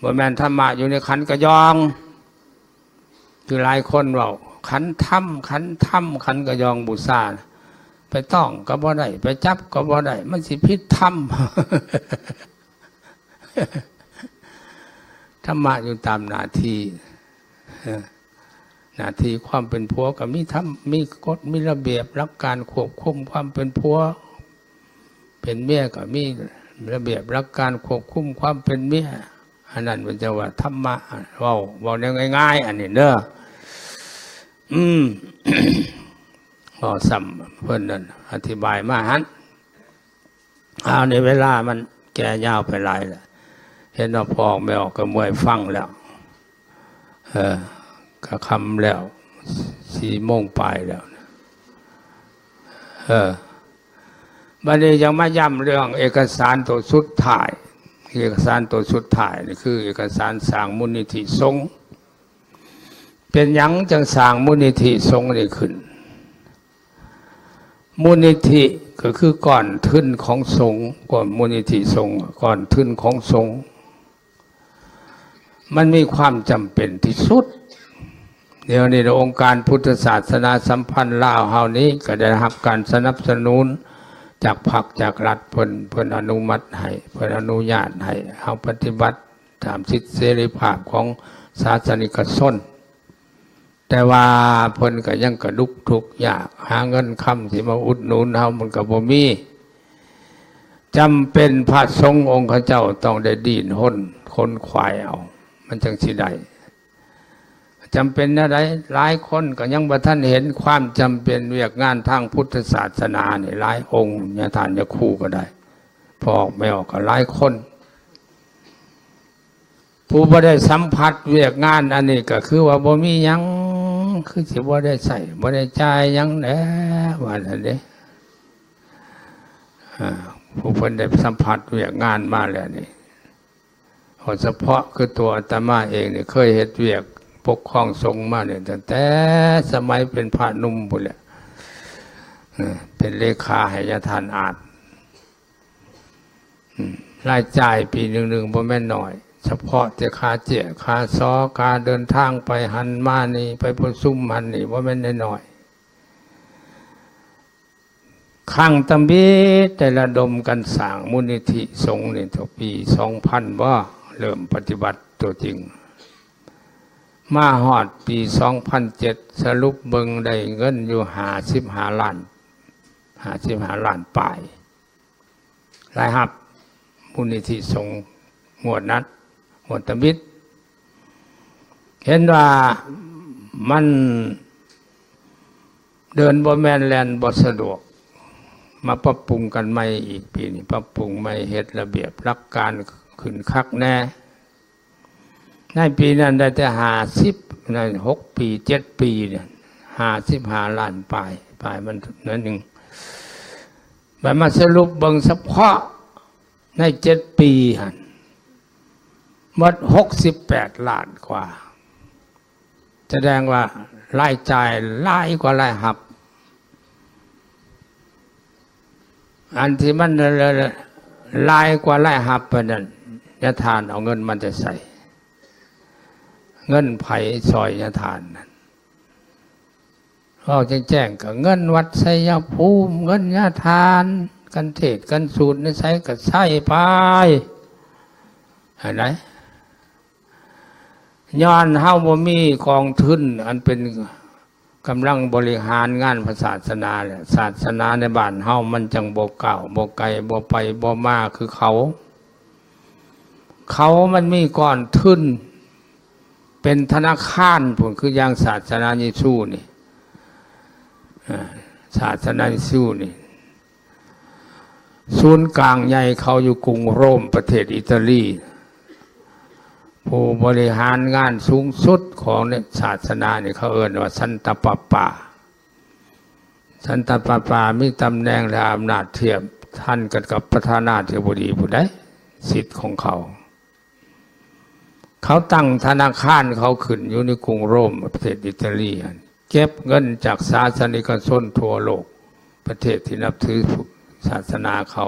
บ่แม่นธรรมะอยู่ในขันกระยองคือหลายคนว่าขันถ้ำขันกระยองบูชาไปต้องก็บ่ได้ไปจับก็บ่ได้มันสิผิดธรรม ธรรมะอยู่ตามหน้าที่ความเป็นผัวก็มีกฎมีระเบียบหลักการควบคุมความเป็นผัวเป็นเมียก็มีระเบียบหลักการควบคุมความเป็นเมียอันนั้นมันจะว่าธรรมะเว้าง่ายๆอันนี้เด้อก็ซ้ำเพิ่นนั่นอธิบายมาหั่นในเวลามันแก่ยาวไปหลายแล้วเห็นว่าพอไม่ออกก็มวยฟังแล้วก็คำแล้ว4 โมงปลายแล้วบัดนี้ยังมาย้ำเรื่องเอกสารตัวสุดท้ายนี่คือเอกสารสร้างมูลนิธิสงฆ์เป็นหยังจังสร้างมูลนิธิสงฆ์นี่ขึ้นมูลนิธิก็คือก่อนทุนของสงฆ์ก่อนมูลนิธิสงฆ์ก่อนทุนของสงฆ์มันมีความจำเป็นที่สุดเดี๋ยวนี้องค์การพุทธศาสนาสัมพันธ์ลาวเฮานี้ก็ได้รับการสนับสนุนจากพรรคจากรัฐเพิ่นอนุมัติให้เพิ่นอนุญาตให้เฮาปฏิบัติตามสิทธิเสรีภาพของศาสนิกชนแต่ว่าเพิ่นก็ยังกระดุกทุกข์ยากหาเงินคำที่มาอุดหนุนเฮามันก็บ่มีจำเป็นพระสงฆ์องค์เจ้าต้องได้ดิ้นรนค้นขวายเอามันจึงสิได้จำเป็นอะไรหลายคนก็ยังบ่ทันเห็นความจำเป็นเวียกงานทางพุทธศาสนานี่หลายองค์ญาทานญาคู่ก็ได้พอออกไม่ออกก็หลายคนผู้บ่ได้สัมผัสเวียกงานอันนี้ก็คือว่าบ่มีหยังคือสิบ่ได้ใส่บ่ได้จ่ายหยังแหละว่าซั่นเด้ผู้เพิ่นได้สัมผัสเวียกงานมาแล้วนี่เฉพาะคือตัวอาตมาเองนี่เคยเฮ็ดเวียกปกครองสงฆ์มาเนี่ยตั้งแต่สมัยเป็นพระหนุ่มพุ่นแหละเป็นเลขาให้ญาติอ่านรายจ่ายปีหนึ่งบ่แม่นน้อยเฉพาะแต่ค่าเจี๊ยค่าซอค่าเดินทางไปหันมานี่ไปประชุมหันนี่บ่แม่นน้อยครั้งตำบิแต่ละดมกันสร้างมูลนิธิสงฆ์นี่ตั้งปี 2000บ่เริ่มปฏิบัติตัวจริง มาฮอดปี2007สรุปเบิ่งได้เงินอยู่55 ล้าน55 ล้านปลายรายรับมูลนิธิสงฆ์งวดนั้นงวดตะมิดเห็นว่ามันเดินบ่แม่นแล่นบ่สะดวกมาปรับปรุงกันใหม่อีกปีนี้ปรับปรุงใหม่เฮ็ดระเบียบหลักการขึ้นคักแน่ในปีนั้นได้แต่50ใน6 ปี7 ปีเนี่ย55 ล้านปลายมันนั่นนึงแบบมาสรุปเบิ่งเฉพาะใน7 ปีหั่นหมด68 ล้านกว่าแสดงว่ารายจ่ายหลายกว่ารายรับอันที่มันหลายกว่ารายรับปานนั้นยะทานเอาเงินมันจะใส่เงินไผซอยยะทานนั่นเขาแจ้งกับเงินวัดไสยภูมิเงินยะทานกันเทศกันสูตรนี่ใช้ก็ใช้ไปเห็นไหมย้อนเฮาบ่มีกองทุนอันเป็นกำลังบริหารงานศาสนาแหละศาสนาในบ้านเฮามันจังบ่ก้าวบ่ไกลบ่ไปบ่มาคือเขามันมีก่อนทุนเป็นธนาคารพุ่นคืออย่างศาสนาเยซูนี่ศาสนาเยซูนี่ศูนย์กลางใหญ่เขาอยู่กรุงโรมประเทศอิตาลีผู้บริหารงานสูงสุดของศาสนาเนี่ยเขาเอ่ยว่าสันตะปาปาสันตะปาปามีตำแหน่งและอำนาจเทียบท่านกันกับประธานาธิบดีผู้ใดสิทธิ์ของเขาตั้งธนาคารเขาขึ้นอยู่ในกรุงโรมประเทศอิตาลีเก็บเงินจากศาสนิกชนทั่วโลกประเทศที่นับถือศาสนาเขา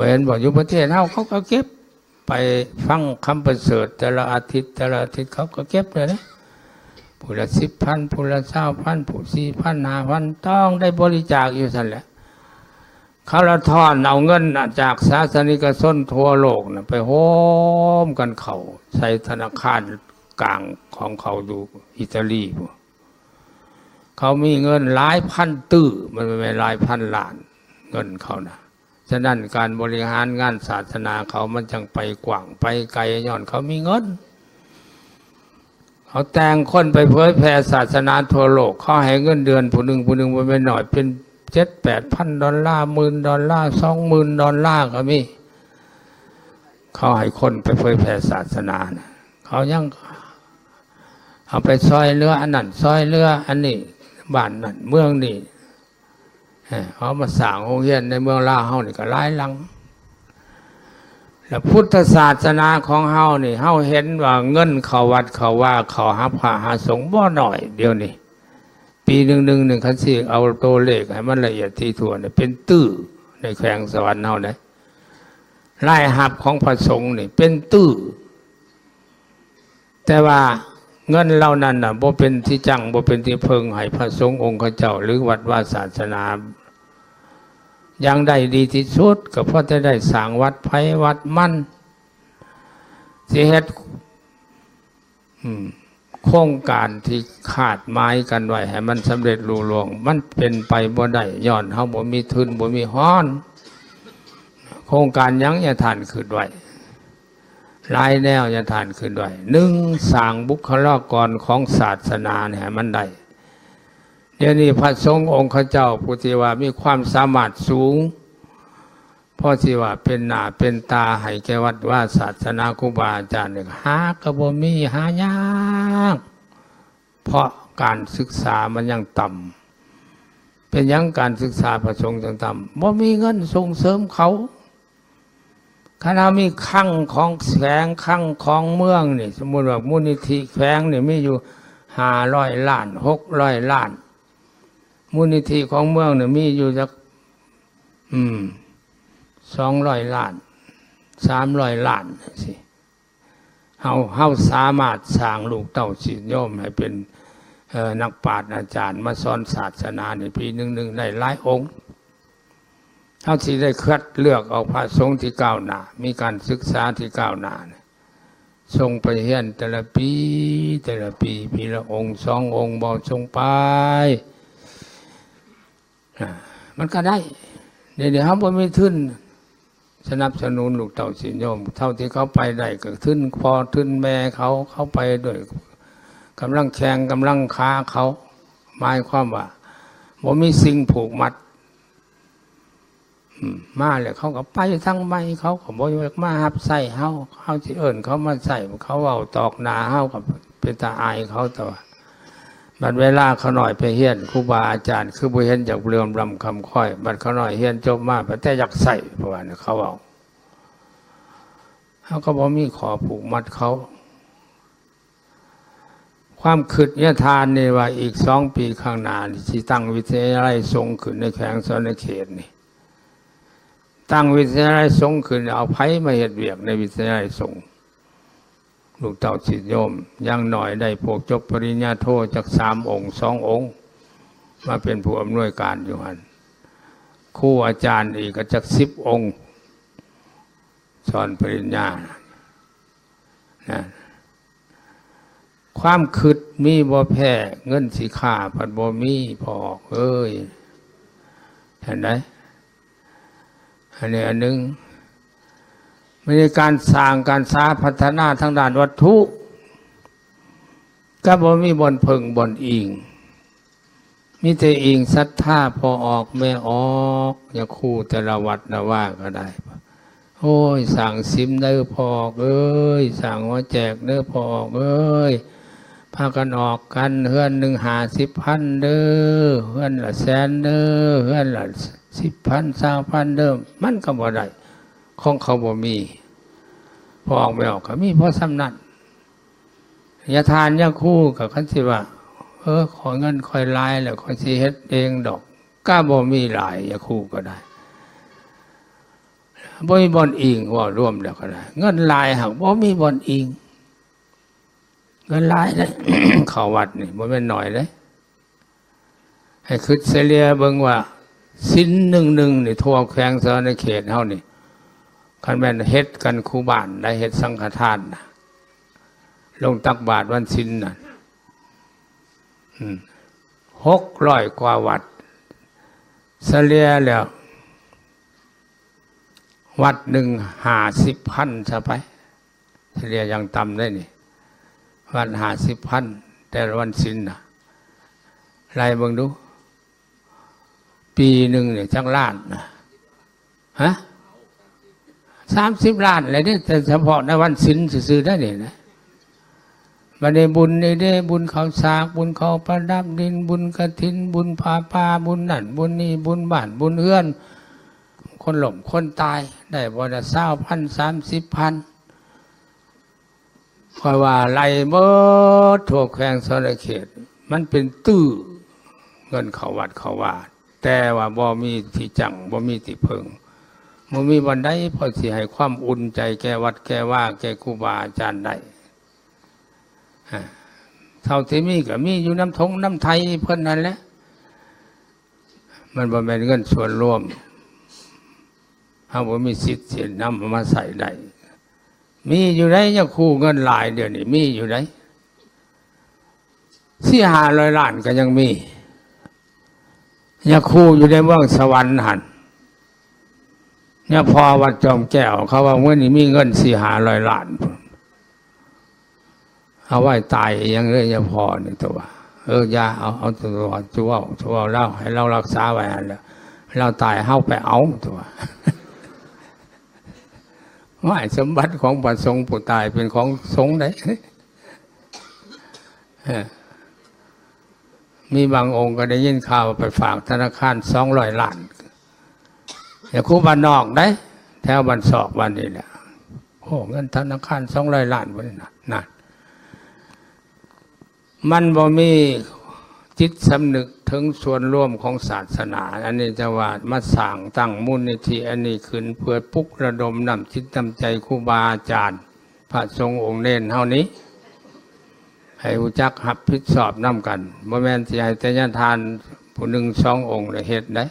เห็นบอกอยู่ประเทศเขาก็เก็บไปฟังคำประเสริฐแต่ละอาทิตย์เขาก็เก็บเลยนะผู้ละ10,000ผู้ละ20,000ผู้4,000 5,000ต้องได้บริจาคอยู่สั่นแหละเขาละทอนเอาเงินจากศาสนิกชนทั่วโลกนะไปโฮมกันเขาใส่ธนาคารกลางของเขาอยู่อิตาลีเขามีเงินหลายพันตื้อมันไม่หลายพันล้านเงินเขานะฉะนั้นการบริหารงานศาสนาเขามันจังไปกว้างไปไกลย้อนเขามีเงินเขาแต่งคนไปเผยแผ่ศาสนาทั่วโลกเขาให้เงินเดือนผู้หนึ่งไม่หน่อยเป็น7-8,000 ดอลลาร์$10,000 $20,000ก็มีเขาให้คนไปเผยแผ่ศาสนานะเขายังเอาไปซอยเรืออันนั้นซอยเรืออันนี้บ้านนั้นเมืองนี้เขามาสร้างโรงเรียนในเมืองลาวเฮานี่ก็หลายหลังแล้วพุทธศาสนาของเฮานี่เฮาเห็นว่าเงินเข้าวัดเข้าว่าเข้าหาพระหาสงฆ์บ่น้อยเดี๋ยวนี้ปีหนึ่งคันสิเอาตัวเลขให้มันละเอียดถี่ถ้วนเป็นตื้อในแขวงสวรรค์เฮาได้รายรับของพระสงฆ์นี่เป็นตื้อแต่ว่าเงินเหล่านั้นน่ะบ่เป็นที่จังบ่เป็นที่เพิงให้พระสงฆ์องค์เจ้าหรือวัดว่าศาสนาอย่างใดดีที่สุดก็เพราะจะได้สร้างวัดไผวัดมั่นสิเฮ็ดโครงการที่ขาดไม้กันไว้ให้มันสำเร็จลุล่วงมันเป็นไปบ่ได้ย้อนเฮาบ่มีทุนบ่มีฮ้อนโครงการยังอย่าทานขึ้นไว้หลายแนวจะทานขึ้นด้วย1สร้างบุคลากรของศาสนาเนี่ยมันได้เดี๋ยวนี้พระสงฆ์องค์เจ้าผู้ที่ว่ามีความสามารถสูงเพราะที่ว่าเป็นหน้าเป็นตาให้แก่วัดว่าศาสนาครูบาอาจารย์เนี่ยหากระบ่มีหายากเพราะการศึกษามันยังต่ำเป็นยังการศึกษาพระสงฆ์ต่ำบ่มีเงินส่งเสริมเขาคณะมีคลังของแขวงคลังของเมืองนี่สมมุติว่ามูลนิธิแขวงนี่มีอยู่500 ล้าน600 ล้านมูลนิธิของเมืองนี่มีอยู่สัก200 ล้าน300 ล้านสิเฮาสามารถสร้างลูกเต้าศิษย์โยมให้เป็นนักปราชญ์อาจารย์มาสอนศาสนาในปีหนึ่งได้หลายองค์เขาที่ได้คัดเลือกเอาพระสงฆ์ที่ก้าวหน้ามีการศึกษาที่ก้าวหน้า ส่งไปเฮียนแต่ละปีปีละองค์สององค์บอกส่งไปมันก็ได้เดี๋ยวเขาบ่มีทุนสนับสนุนลูกเต่าสิโยมเท่าที่เขาไปได้ก็ทุนพอทุนแม่เขาไปด้วยกำลังแข่งกำลังค้าเขาหมายความว่าบ่มีสิ่งผูกมัดมาเลยเขาก็ไปทั้งไม่เขาก็บ่อยากมาหับใส่เฮาสิเอิ้นเขามาใส่เขาเอาตอกหนาเฮากับเป็นตาอายเขาแต่ว่าบัดเวลาเขาหน่อยไปเฮียนครูบาอาจารย์คือบ่เห็นจากเรื่อมรำคำค่อยบัดเขาหน่อยเฮียนจบมาแต่อยากใส่เพราะว่าเขาเอาก็บ่มีขอผูกมัดเขาความคิดเนี่ยทานนี่ว่าอีก2 ปีข้างหน้าที่ตั้งวิทยาลัยสงฆ์ขึ้นในแขวงสนเขตนี่ตั้งวิทยาลัยสงฆ์ขึ้นเอาไผมาเฮ็ดเวียกในวิทยาลัยสงฆ์ลูกเต่าศิษย์โยมยังหน่อยได้พวกจบปริญญาโทจาก3 องค์ 2 องค์มาเป็นผู้อำนวยการอยู่หันครูอาจารย์อีกก็จาก10 องค์สอนปริญญานะความคิดมีบ่แพ้เงินสิค่าผัดบ่มีพอเอ้ยเห็นไหมอันนี้อันหนึ่งไม่ได้การสร้างการสาพัฒนาทางด้านวัตถุก็บ่มีบ่อนเพิงบ่อนอิงมีแต่อิงศรัทธาพอออกไม่ออกอย่าคู่แต่ละวัดละว่าก็ได้โอ้ยสั่งซิมเด้อพอเอ้ยสั่งว่าแจกเด้อพอเอ้ยพากันออกกันเฮือน1 50,000เด้อเฮือนละ100,000เด้อเฮือนละ10,000 20,000เด้อมันก็บ่ได้ของเขาบ่มีพอออกไม่ออกก็มีเพราะสำนักยาทานยาคู่กับคันสิว่าขอเงินคอยลายแล้วคอยสิเฮ็ดเองดอกก็บ่มีหลายยาคู่ก็ได้บ่มีบ่อนอิงว่าร่วมแล้วก็ได้เงินลายหักบ่มีบ่อนอิงเงินลายเลย เข้าวัดนี่บ่แม่นน้อยเลยให้คิดเสียเบิ่งว่าศีล1นี่ทั่วแขวงสนเขตเฮานี่คันแม่นเฮ็ดกันคู่บ้านได้เฮ็ดสังฆทานนะลงตักบาตรวันศีลน่ะ600 กว่าวัดเสียแล้ววัดหนึ่ง50,000ซะไปเฉลี่ยอย่างต่ำได้นี่วัด50,000แต่วันศีลน่ะไล่เบิ่งดูปีหนึ่งเนี่ยจักล้านนะฮะ30 ล้านอะไรเนี่ยแต่เฉพาะในวันศีลซื่อๆได้เนี่ยนะบัดนี้บุญนี่เด้บุญข้าวสากบุญข้าวประดับดินบุญกฐินบุญผ้าป่าบุญนั่นบุญนี่บุญบ้านบุญเฮือนคนหล่มคนตายได้บ่ละ20,000 30,000คอยว่าไล่เบิดทั่วแขวงสนเขตมันเป็นตื้อเงินเข้าวัดเข้าว่าแต่ว่าบ่มีที่จังบ่มีที่เพิงบ่มีวันใดพอสิให้ความอุ่นใจแก่วัดแก่ว่าแก่ครูบาอาจารย์ได้เท่าที่มีก็มีอยู่น้ำทงน้ำไทยเพิ่นนั่นแหละมันบ่แม่นเงินส่วนรวมเฮาบ่มีสิทธิ์สินำมาใส่ได้มีอยู่ไหนยังคู่เงินหลายเดี๋ยวนี้มีอยู่ไหน400-500 ล้านก็ยังมียังคู่อยู่ในเมืองสวรรค์หั่นเนี่ยพอวัดจอมแก้วเขาว่าเมื่อนี้มีเงิน400-500 ล้านเอาไว้ตายยังเลยยังพอนี่ตัวอย่าเอาตัวชัวเล่าให้เรารักษาไว้แล้วเราตายเฮาไปเอาตัวว่าสมบัติของพระสงฆ์ผู้ตายเป็นของสงฆ์ได้มีบางองค์ก็ได้ยินข่าวไปฝากธนาคาร200 ล้านอย่าคู่บ้านนอกได้แถวบ้านศอกบ้านนี้แหละโอ้เงินธนาคาร200 ล้านบนนั้นนั่นมันบ่มีจิตสำนึกถึงส่วนร่วมของศาสนาอันนี้จะว่ามาสร้างตั้งมูลนิธิอันนี้ขึ้นเพื่อปลุกระดมนำจิตนำใจครูบาอาจารย์พระสงฆ์องค์เน้นเท่านี้ให้รู้จักหับผิดชอบนำกันบ่แม่นสิให้แต่ญาทานผู้1-2 องค์ได้เฮ็ดได้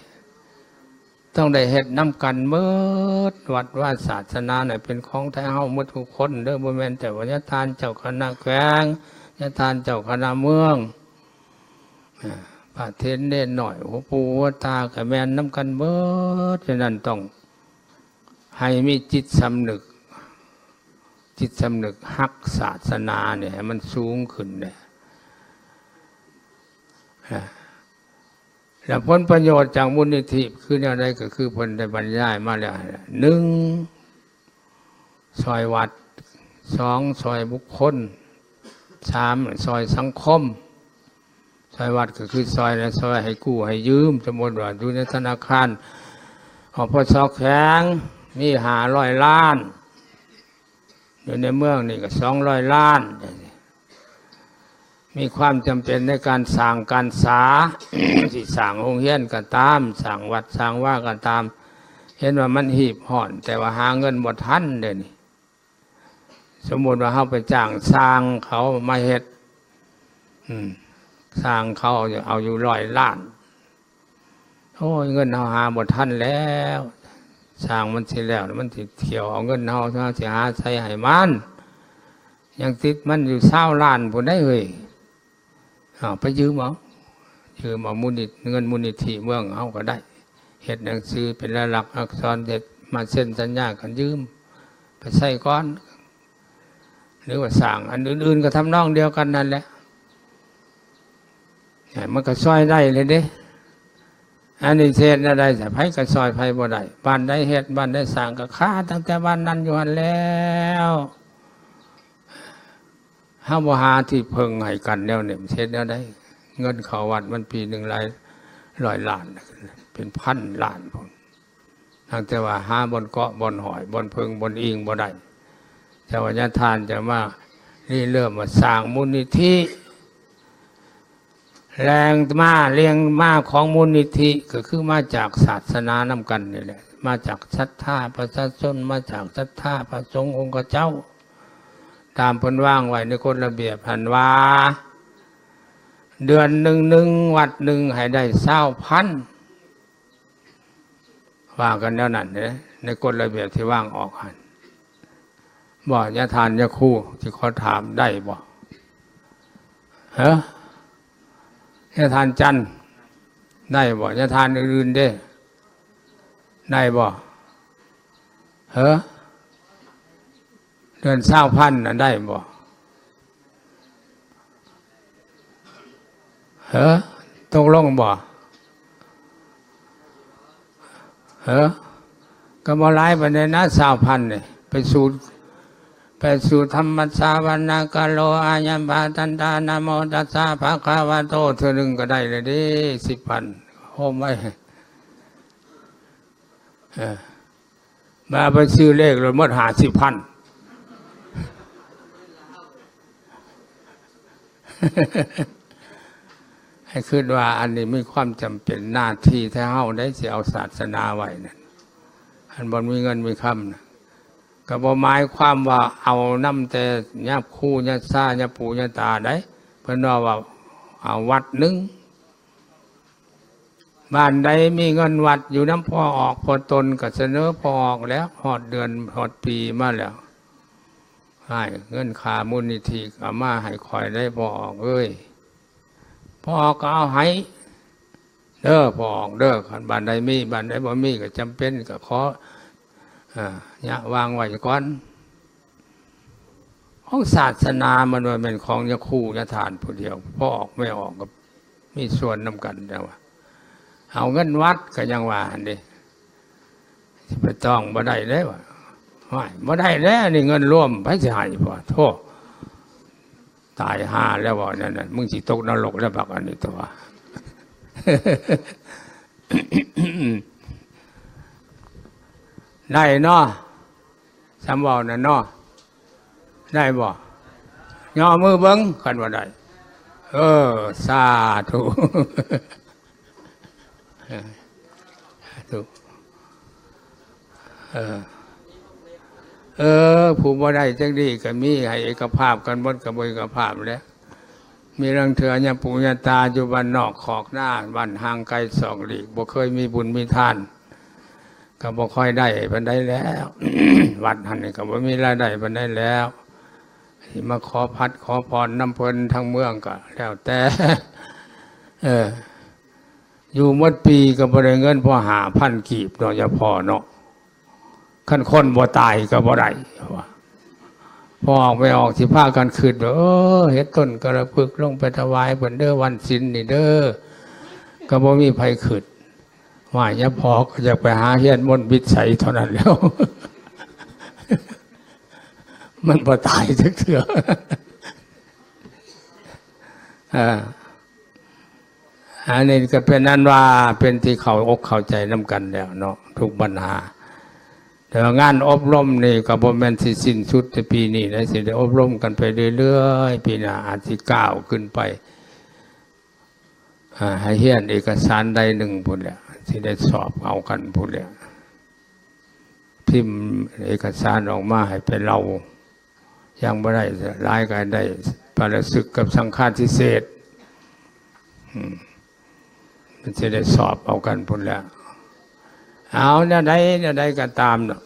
ต้องได้เฮ็ดน้ำกันเมื่อวัดว่าศาสนาเนี่ยเป็นของแท้เฮาหมดทุกคนเด้อบ่แม่นแต่ว่าญาทานเจ้าคณะแขวงญาทานเจ้าคณะเมืองพระเทศน์เน้นหน่อยหัวปูหัวตาก็แม่นน้ำกันเบิดฉะนั้นต้องให้มีจิตสำนึกฮักศาสนาเนี่ยให้มันสูงขึ้นเนี่ยแล้วผลประโยชน์จากมูลนิธิคืออะไรก็คือผลได้บรรยายมาแล้วหนึ่งซอยวัดสองซอยบุคคลสามซอยสังคมซอยวัดก็คือซอยและซอยให้กู้ให้ยืมสมมติว่าอยู่ในธนาคารพส.แข็งมี500 ล้านอยู่ในเมืองนี่ก็200 ล้านมีความจำเป็นในการสร้างการศึกษา ที่สร้างโรงเรียนก็ตามสร้างวัดสร้างว่าก็ตามเห็นว่ามันหีบห่อนแต่ว่าหาเงินบ่ทันเด้นี่สมมุติว่าเฮาไปจ้างสร้างเขามาเฮ็ดสร้างเขาเอาอยู่100 ล้านโอ้ยเงินเฮาหาบ่ทันแล้วสร้างมันสิแล้วมันสิเที่ยวเอาเงินเฮาสิหาใช้ให้มันยังติดมันอยู่20 ล้านพุ่นได้เฮ้ยไปยืมเอาเงินมูลนิธิเมืองเอาก็ได้เฮ็ดหนังสือเป็นลายลักษณ์อักษรเด็ดมาเซ็นสัญญากันยืมไปใส่ก้อนหรือว่าสร้างอันอื่นๆก็ทำนองเดียวกันนั่นแหละมันก็ซอยได้เลยเด้อันนี้เฮ็ดอะไรแต่ไผก็ซอยไผบ่ได้บ้านใดเฮ็ดบ้านใดสร้างก็ค่าตั้งแต่บ้านนั้นอยู่หั่นแล้วเฮาบ่หาที่พึ่งให้กันแนวนี้เฮ็ดแนวใดเงินเข้าวัดมันปีหนึ่ง100 ล้านเป็น1,000 ล้านพุ่นตั้งแต่ว่าหาบนเกาะบนหอยบนพึ่งบนอิงบ่ได้แต่ว่าญาติทานจะมานี่เริ่มมาสร้างมูลนิธิแรงเลี้ยงมาของมูลนิธิก็คือมาจากศาสนานำกันนี่แหละมาจากศรัทธาประชาชนมาจากศรัทธาพระสงฆ์องค์เจ้าตามเพิ่นว่างไว้ในกฎระเบียบหันว่าเดือนหนึ่งวัดหนึ่งให้ได้20,000ว่ากันแล้วนั่นเนี่ยในกฎระเบียบที่ว่างออกหันบ่ญาทานญาคู่ที่เขาถามได้บ่ญาทานจันได้บ่ญาทานอื่นๆได้บ่เดือน20,000น่ะได้บ่ตกลงบ่ก็บ่หลายปานใดนะ20,000นี่ไปสู่ธรรมสาวนาคโลอายัมปาตันตานะโมตัสสะภะคะวะโตเทื่อนึงก็ได้เลยเด้10,000โฮมไว้มาไปซื้อเลขเลยหมด50,000ให้คิดว่าอันนี้มีความจำเป็นหน้าที่แท้เฮาได้สิเอาศาสนาไว้นั่นอันบ่มีเงินมีคำนะก็บ่หมายความว่าเอานำแต่ญาติคู่ญาติซ่าญาติปู่ญาติตาได้เพิ่นว่าเอาวัดหนึ่งบ้านใดมีเงินวัดอยู่น้ำพอออกพอตนก็เสนอพอออกแล้วฮอดเดือนฮอดปีมาแล้วให้เงินค่ามูลนิธิก็มาให้คอยได้พอออกพอออกก็เอาให้พอออกคันบ้านใดมีบ้านใดบ่มีก็จำเป็นก็ขอเนี่ยวางไว้ก่อนของศาสนามันว่าเป็นของยาคู่ยาทานผู้เดียวพอออกไม่ออกก็มีส่วนนำกันแต่ว่าเอาเงินวัดก็ยังว่าดิไปต้องบ่ได้ได้ว่าบ่ได้แล้วนี่เงินร่วมไปสิให้พอโทษตายห่าแล้วบ่นั่นน่ะมึงสิตกนรกแล้วบักอันนี้ตัวได้เนาะสำบอกนั่นเนาะได้บ่ย่อมือเบิ้งกันว่าได้สาธุผู้บ่ได้จังดีก็มีให้เอกภาพกันบนกับเอกภาพแล้วมีเรื่องเถื่อนญาปู่ญาตาอยู่บ้านนอกขอกหน้าบ้านห่างไกล2 ลี้บ่เคยมีบุญมีทาน ก็บ่ค่อยได้ปานใดแล้ว วัดหันนี่ก็บ่มีรายได้ปานใดแล้วที่มาขอพัดขอพรน้ำเพิ่นทั้งเมืองก็แล้วแต่ อยู่หมดปีก็บ่ได้เงินพอ5,000 กีบเนาะอย่าพอเนาะคันคนบ่ตายก็บ่ได้ว่าพอออกไปออกสิพากันขึ้นว่าเฮ็ดต้นกระพึกลงไปถวายเพิ่นเด้อวันศีลนี่เด้อก็บ่มีไผขึ้นว่าอย่าพอก็จะไปหาเฮียนมนต์วิสัยเท่านั้นแล้ว มันบ่ตายจักเทื่อ อันนี้ก็เป็นนั้นว่าเป็นที่เขาอกเข้าใจนำกันแล้วเนาะทุกปัญหาแต่งานอบรมนี่ก็บ่แม่นสิสิ้นสุดในปีนี้นะสิได้อบรมกันไปเรื่อยๆปีหน้าอาจสิก้าวขึ้นไปให้เฮียนเอกสารใดหนึ่งพุ่นแหละสิได้สอบเอากันพุ่นแหละพิมพ์เอกสารออกมาให้ไปเรายังบ่ได้รายการได้ปาราศึกกับสังฆาทิเศษมันจะได้สอบเอากันพุ่นแล้วเอาเนี่ยได้ก็ตามเนาะ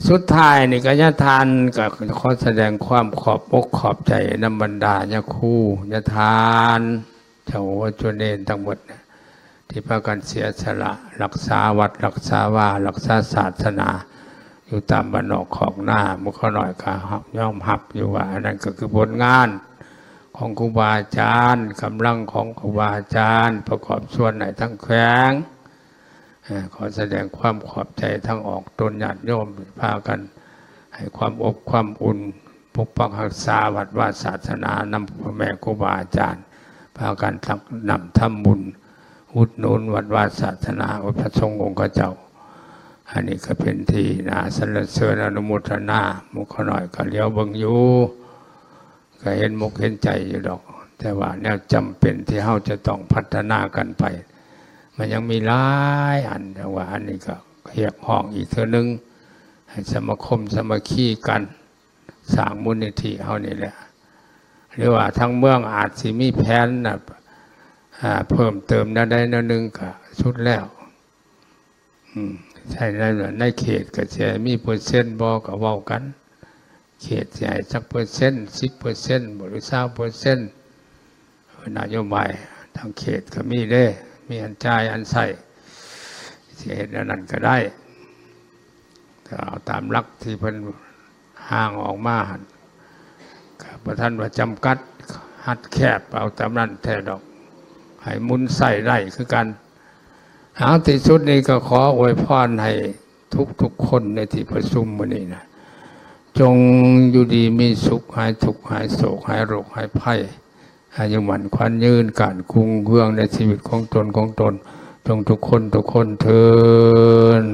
สุดท้ายนี่ก็ญาทานก็ขอแสดงความขอบอกขอบใจนำบรรดาญาคู่ญาทานเจ้าวัจเนนทั้งหมดที่พากันเสียสละรักษาวัดรักษาว่ารักษาศาสนาอยู่ตามบ้านนอกของหน้ามุขหน่อยก็ย่อมหับอยู่ว่าอันนั้นก็คือผลงานของครูบาอาจารย์กำลังของครูบาอาจารย์ประกอบส่วนไหนทั้งแขวงขอแสดงความขอบใจทั้งออกตนญาติโยมพากันให้ความอบความอุ่นปกปักรักษาวัดว่าศาสนานำพ่อแม่ครูบาอาจารย์พากันนำทำบุญอุดหนุนวัดว่าศาสนาพระสงฆ์องค์เจ้าอันนี้ก็เป็นที่น่าสรรเสริญอนุโมทนามุขหน่อยก็เลี้ยวเบิ่งอยู่ก็เห็นมุกเห็นใจอยู่ดอกแต่ว่าแนวจำเป็นที่เราจะต้องพัฒนากันไปมันยังมีหลายอันแต่ว่าอันนี้ก็เรียกห้องอีกเท่านึงให้สมาคมสมาคีกันสร้างมูลนิธิเฮานี่แหละหรือว่าทั้งเมืองอาจสิมีแผนนะเพิ่มเติมได้นึงก็สุดแล้วใช่ในเขตก็จะมีเปอร์เซ็นต์บ่ก็เว้ากันเขตใหญ่สัก10%10%หรือ20%นโยบายทางเขตก็มีเด้มีอันจ่ายอันใส่เสียเหตุนั้นก็ได้ก็เอาตามหลักที่เพิ่นห่างออกมาพระท่านว่าจำกัดหัดแคบเอาตามนั้นแท้ดอกให้มุนใส่ได้คือกันเอาที่สุดนี้ก็ขออวยพรให้ทุกคนในที่ประชุมมื้อนี้นะจงอยู่ดีมีสุขหายทุกข์หายโศกหายโรคหายภัยอายุมั่นขวัญยืนการคุงเฮืองในชีวิตของตนจงทุกคนเทิน